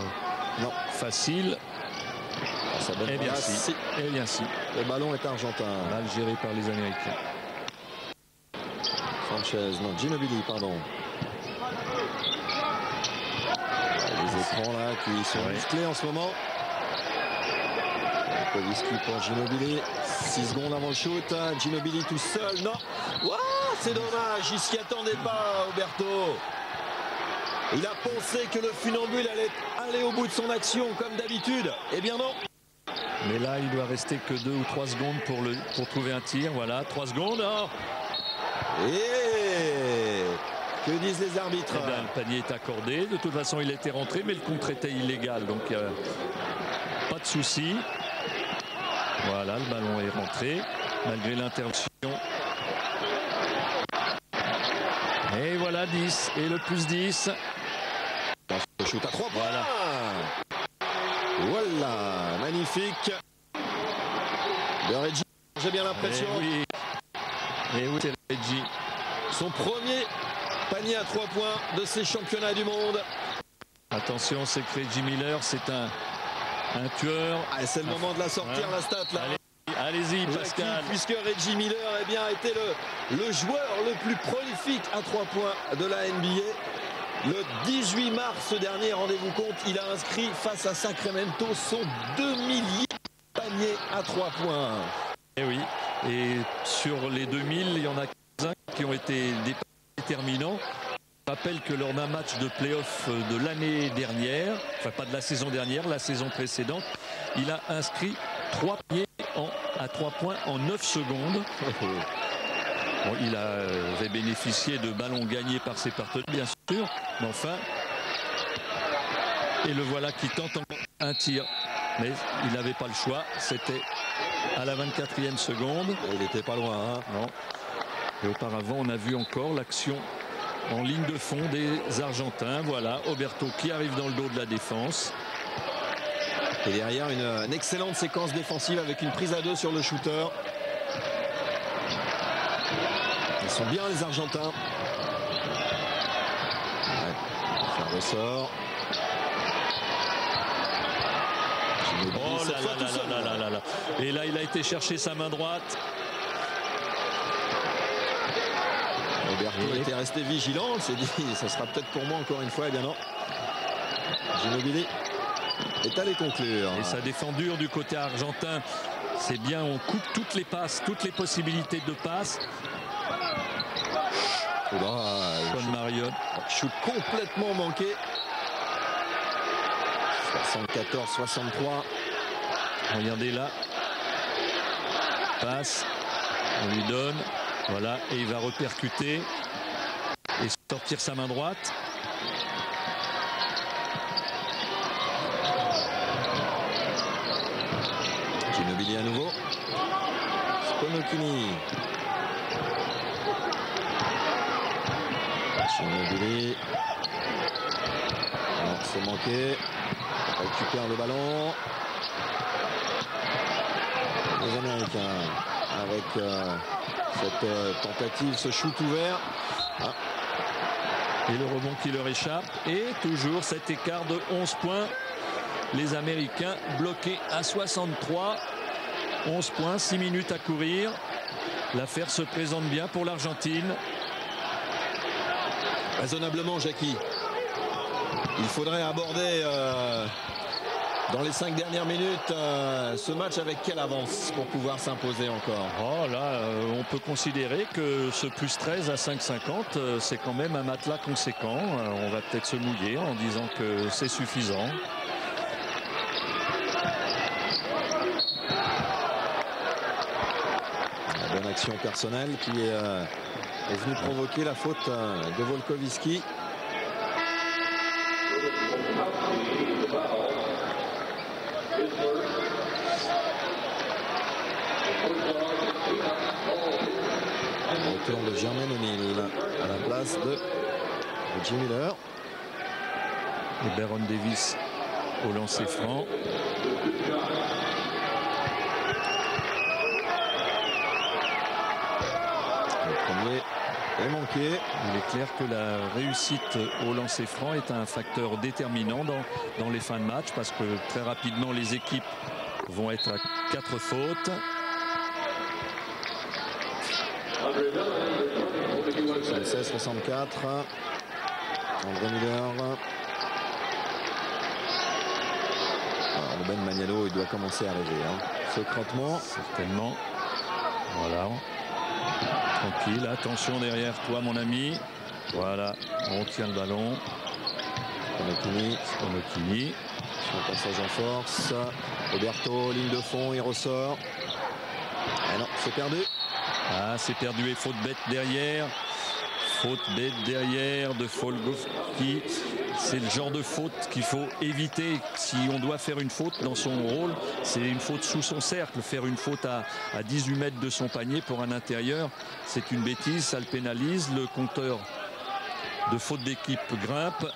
facile. Ça donne bien si. Eh bien si. Le ballon est argentin. Mal géré par les Américains. Ginobili, pardon. Les écrans là qui sont musclés en ce moment. Volkovitsky pour Ginobili. 6 secondes avant le shoot. Ginobili tout seul. Non. Wow, c'est dommage. Il s'y attendait pas, Oberto. Il a pensé que le funambule allait aller au bout de son action comme d'habitude. Eh bien non. Mais là, il doit rester que 2 ou 3 secondes pour trouver un tir. Voilà, 3 secondes. Oh. Et que disent les arbitres? Eh bien, le panier est accordé. De toute façon, il était rentré, mais le contre était illégal. Donc, pas de souci. Voilà, le ballon est rentré, malgré l'interruption. Et voilà, 10. Et le plus 10. Le shoot à 3 points. Voilà, magnifique. De Reggie, j'ai bien l'impression. Et oui, c'est Reggie. Son premier panier à 3 points de ces championnats du monde. Attention, c'est que Reggie Miller, c'est un tueur. C'est le moment de la sortir, la stat là. Allez-y, Pascal. Puisque Reggie Miller a été le joueur le plus prolifique à 3 points de la NBA. Le 18 mars dernier, rendez-vous compte, il a inscrit face à Sacramento son 2000e panier à 3 points. Et oui, et sur les 2000, il y en a 15 qui ont été déterminants. Je rappelle que lors d'un match de play-off de l'année dernière, enfin pas de la saison dernière, la saison précédente, il a inscrit 3 paniers à 3 points en 9 secondes. Bon, il avait bénéficié de ballons gagnés par ses partenaires, bien sûr, mais enfin, et le voilà qui tente un tir, mais il n'avait pas le choix, c'était à la 24e seconde. Il n'était pas loin. Non. Et auparavant, on a vu encore l'action en ligne de fond des Argentins. Voilà, Oberto qui arrive dans le dos de la défense. Et derrière, une excellente séquence défensive avec une prise à 2 sur le shooter. Ils sont bien, les Argentins. Ouais, ça ressort. Oh là là. Et là, il a été chercher sa main droite. Oberto était resté vigilant. Il s'est dit, ça sera peut-être pour moi encore une fois. Eh bien non. Ginóbili est allé conclure. Et ça défend dur du côté argentin. C'est bien, on coupe toutes les passes, toutes les possibilités de passes. Sean Marion. Shoot complètement manqué. 74-63. Regardez là. Passe. On lui donne. Voilà. Et il va repercuter. Et sortir sa main droite. Ginóbili à nouveau. Sponocchini. Ginóbili. C'est manqué. Récupère le ballon. Les Américains avec cette tentative, ce shoot ouvert. Ah. Et le rebond qui leur échappe. Et toujours cet écart de 11 points. Les Américains bloqués à 63. 11 points, 6 minutes à courir. L'affaire se présente bien pour l'Argentine. Raisonnablement, Jackie. Il faudrait aborder dans les 5 dernières minutes ce match avec quelle avance pour pouvoir s'imposer encore? Oh là, on peut considérer que ce plus 13 à 5,50 c'est quand même un matelas conséquent. On va peut-être se mouiller en disant que c'est suffisant. La bonne action personnelle qui est venue provoquer la faute de Volkovski. Retour de Jermaine O'Neal à la place de Reggie Miller. Et Baron Davis au lancer franc. Le premier est manqué. Il est clair que la réussite au lancer franc est un facteur déterminant dans les fins de match parce que très rapidement les équipes vont être à 4 fautes. 76-64. André Miller. Alors, le Ben Manialo, il doit commencer à rêver. Secrètement. Certainement. Voilà. Tranquille. Attention derrière toi, mon ami. Voilà. On tient le ballon. Sponocchini. Son passage en force. Oberto, ligne de fond, il ressort. Ah non, c'est perdu. Ah, c'est perdu et faute bête derrière. Faute bête derrière de Volkovski. C'est le genre de faute qu'il faut éviter. Si on doit faire une faute dans son rôle, c'est une faute sous son cercle. Faire une faute à 18 mètres de son panier pour un intérieur, c'est une bêtise, ça le pénalise. Le compteur de faute d'équipe grimpe.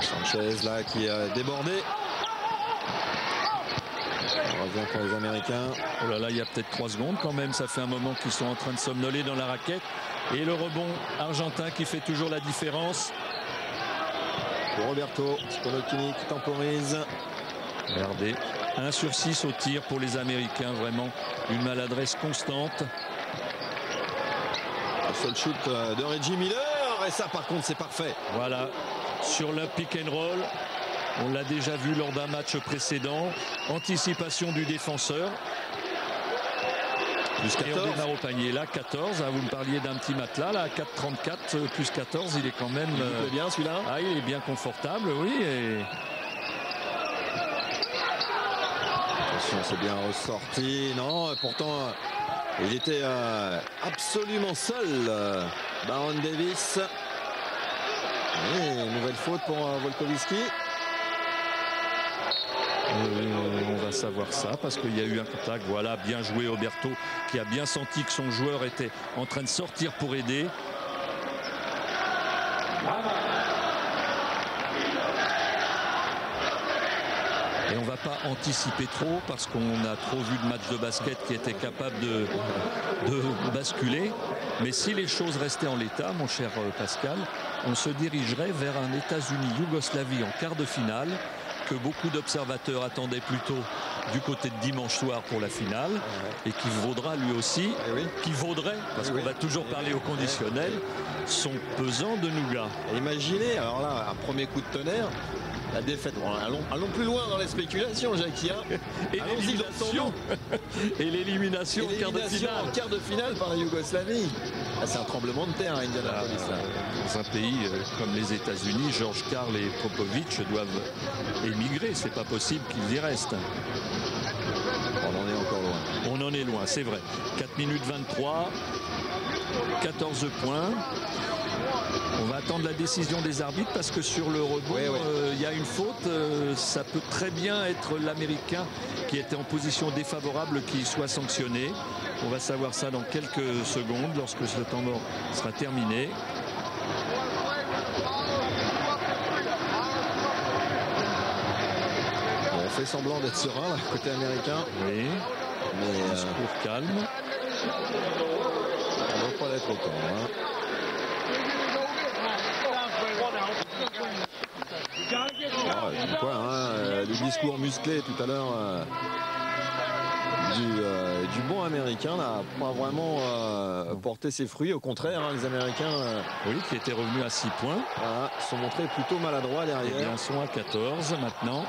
Sanchez là qui a débordé. On revient pour les Américains. Oh là là, il y a peut-être 3 secondes quand même. Ça fait un moment qu'ils sont en train de somnoler dans la raquette. Et le rebond argentin qui fait toujours la différence. Pour Roberto, Sponocchini qui temporise. Regardez, 1 sur 6 au tir pour les Américains. Vraiment une maladresse constante. Le seul shoot de Reggie Miller. Et ça par contre c'est parfait. Voilà, sur le pick and roll. On l'a déjà vu lors d'un match précédent. Anticipation du défenseur. Plus 14. Et on démarre au panier. Là, 14. Vous me parliez d'un petit matelas. Là, 4,34 plus 14. Il est quand même... Il est bien celui-là. Ah, il est bien confortable, oui. Et... Attention, c'est bien ressorti. Non, pourtant, il était absolument seul. Baron Davis. Et nouvelle faute pour Volkovski. On va savoir ça parce qu'il y a eu un contact. Voilà, bien joué Oberto qui a bien senti que son joueur était en train de sortir pour aider. Et on ne va pas anticiper trop parce qu'on a trop vu de matchs de basket qui étaient capables de basculer. Mais si les choses restaient en l'état, mon cher Pascal, on se dirigerait vers un États-Unis-Yougoslavie en quart de finale que beaucoup d'observateurs attendaient plutôt du côté de dimanche soir pour la finale et qui vaudra lui aussi, qui vaudrait, parce qu'on va toujours parler au conditionnel, son pesant de nougat. Et imaginez, alors là, un premier coup de tonnerre, la défaite. Bon, allons plus loin dans les spéculations, Jackie. Et l'élimination en quart de finale par la Yougoslavie. Ah, c'est un tremblement de terre à Indianapolis. Dans un pays comme les États-Unis, George Karl et Popovich doivent émigrer. C'est pas possible qu'ils y restent. On en est encore loin. On en est loin, c'est vrai. 4 minutes 23, 14 points. On va attendre la décision des arbitres parce que sur le rebond, il y a une faute. Ça peut très bien être l'Américain qui était en position défavorable qui soit sanctionné. On va savoir ça dans quelques secondes lorsque ce temps mort sera terminé. On fait semblant d'être serein là, côté américain. Oui, mais discours calme. On ne va pas l'être autant. Le discours musclé tout à l'heure du bon américain n'a pas vraiment porté ses fruits. Au contraire, les Américains qui étaient revenus à 6 points sont montrés plutôt maladroits derrière. Et bien, sont à 14 maintenant.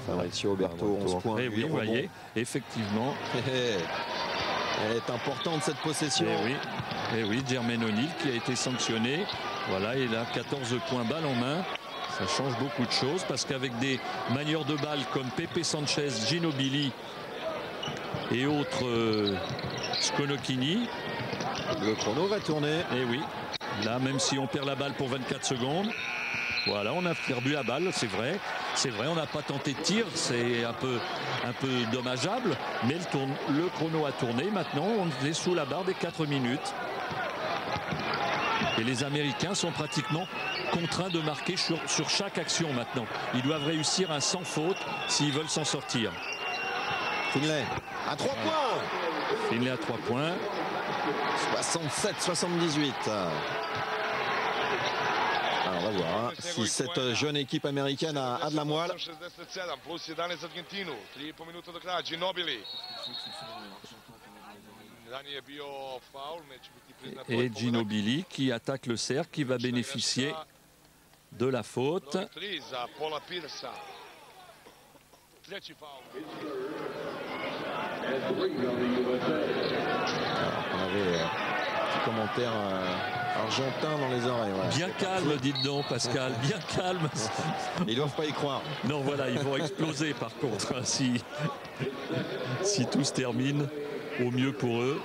Fabrizio Oberto, 11 points. Et oui, vous voyez, effectivement. Elle est importante cette possession. Et oui, Jermaine O'Neal qui a été sanctionné. Voilà, il a 14 points balle en main. Ça change beaucoup de choses parce qu'avec des manieurs de balle comme Pepe Sanchez, Ginobili et autres Sconocchini. Le chrono va tourner. Et oui, là même si on perd la balle pour 24 secondes. Voilà, on a perdu la balle, c'est vrai. C'est vrai, on n'a pas tenté de tir, c'est un peu dommageable. Mais le chrono a tourné. Maintenant, on est sous la barre des 4 minutes. Et les Américains sont pratiquement contraints de marquer sur chaque action maintenant. Ils doivent réussir un sans faute s'ils veulent s'en sortir. Finlay à 3 points. Finlay à 3 points. 67-78. Alors on va voir si cette jeune équipe américaine a de la moelle. Et Ginobili qui attaque le cercle, qui va bénéficier de la faute. Alors, on avait un petit commentaire argentin dans les oreilles. Voilà. Bien calme, dites donc Pascal, bien calme. Ils doivent pas y croire. Non, voilà, ils vont exploser par contre si tout se termine au mieux pour eux.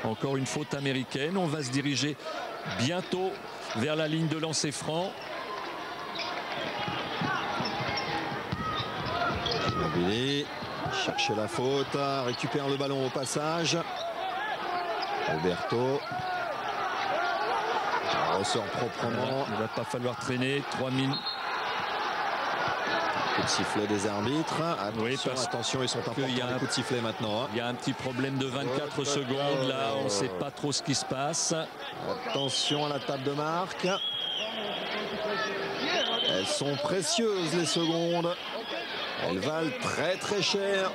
Encore une faute américaine. On va se diriger bientôt vers la ligne de lancer franc. Ginobili chercher la faute, récupère le ballon au passage. Oberto ressort proprement. Il ne va pas falloir traîner. 3 minutes. Coup de sifflet des arbitres. Attention, ils sont importants les coups de sifflet maintenant. Il y a un petit problème de 24 secondes. Là, on ne sait pas trop ce qui se passe. Attention à la table de marque. Elles sont précieuses, les secondes. Elles valent très très cher.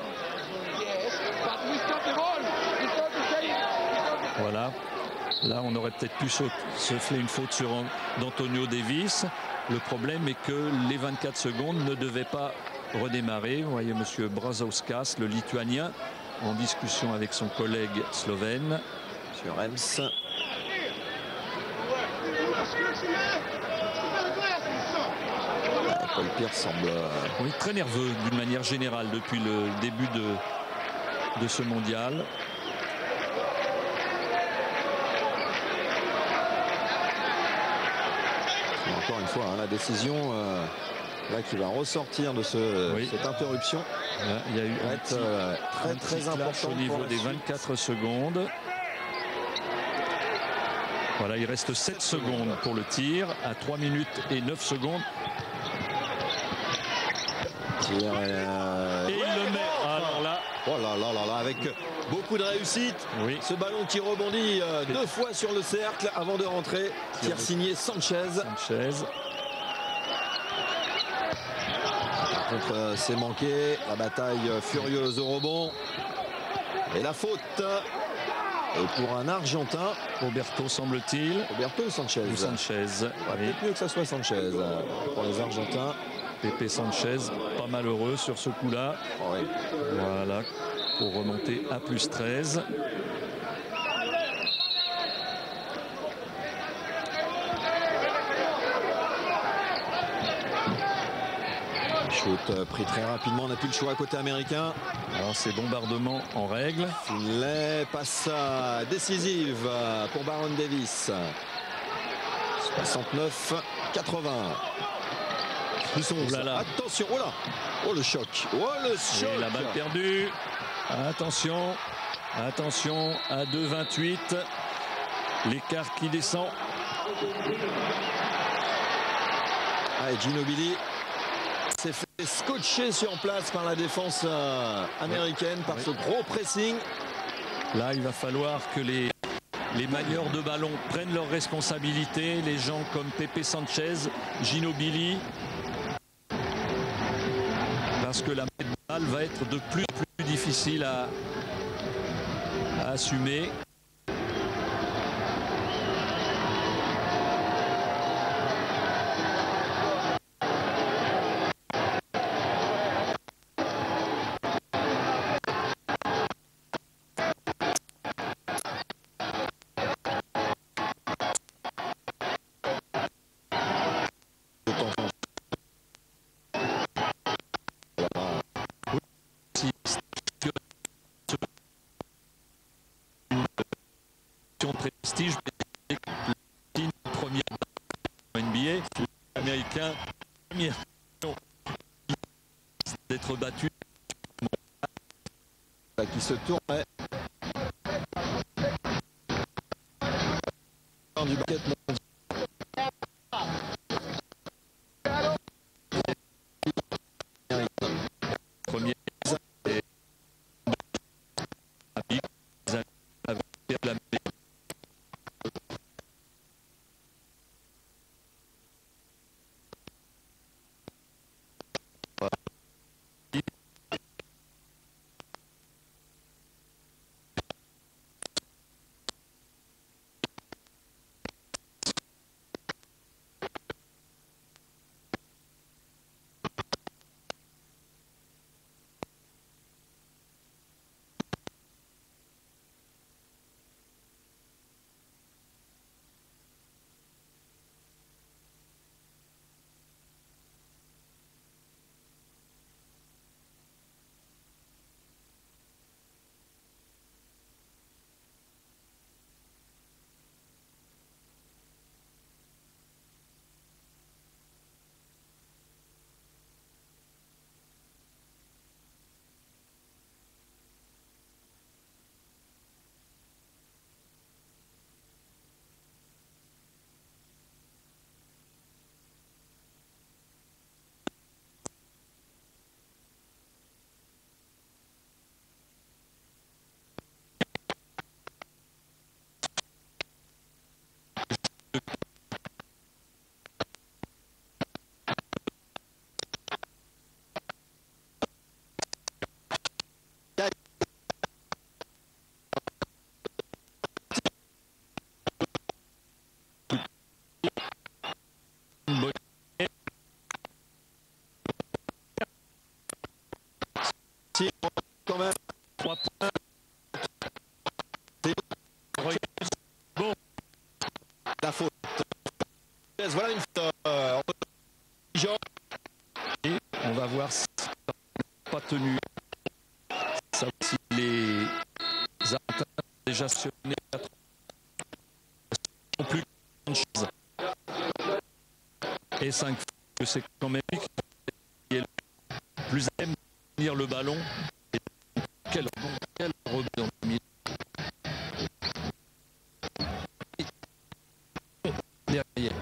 Voilà. Là, on aurait peut-être pu souffler une faute sur d'Antonio Davis. Le problème est que les 24 secondes ne devaient pas redémarrer. Vous voyez M. Brazauskas, le Lituanien, en discussion avec son collègue slovène. Sur Rems. Paul Pierce semble très nerveux d'une manière générale depuis le début de ce mondial. Encore une fois, hein, la décision là qui va ressortir de cette interruption. Là, il y a eu très important au niveau des 24 secondes. Voilà, il reste 7 secondes pour le tir à 3 minutes et 9 secondes. Tir, et il le met. Alors là. Oh là là là là, avec beaucoup de réussite. Oui. Ce ballon qui rebondit 2 fois sur le cercle avant de rentrer. Tir signé Sanchez. Par contre, c'est manqué. La bataille furieuse au rebond. Et la faute. Et pour un Argentin, Roberto semble-t-il. Roberto ou Sanchez? Peut-être mieux que ça soit Sanchez pour les Argentins. Pepe Sanchez, pas malheureux sur ce coup-là. Oh oui. Voilà, pour remonter à +13. Shoot pris très rapidement, on n'a plus le choix côté américain. Alors c'est bombardement en règle. Finlay, passe décisive pour Baron Davis. 69-80. Plus 11. Attention, oh là, oh le choc, Et la balle perdue. Attention à 2,28. L'écart qui descend. Et Ginobili s'est fait scotcher sur place par la défense américaine, par ce gros pressing. Là, il va falloir que les manieurs de ballon prennent leurs responsabilités. Les gens comme Pepe Sanchez, Ginobili. Parce que la balle va être de plus en plus difficile à assumer. Prestige, première NBA, américain, première d'être battu. Qui se tourne du basket mondial. Premier quand même 3 points. Bon. La faute. Voilà une faute. Et on va voir si ça n'a pas tenu. Ça aussi, les Argentins déjà actionnés non plus grand chose. et 5 fois que c'est quand même lui qui est le plus à même de tenir le ballon. Et quel rebond dans le milieu. Derrière.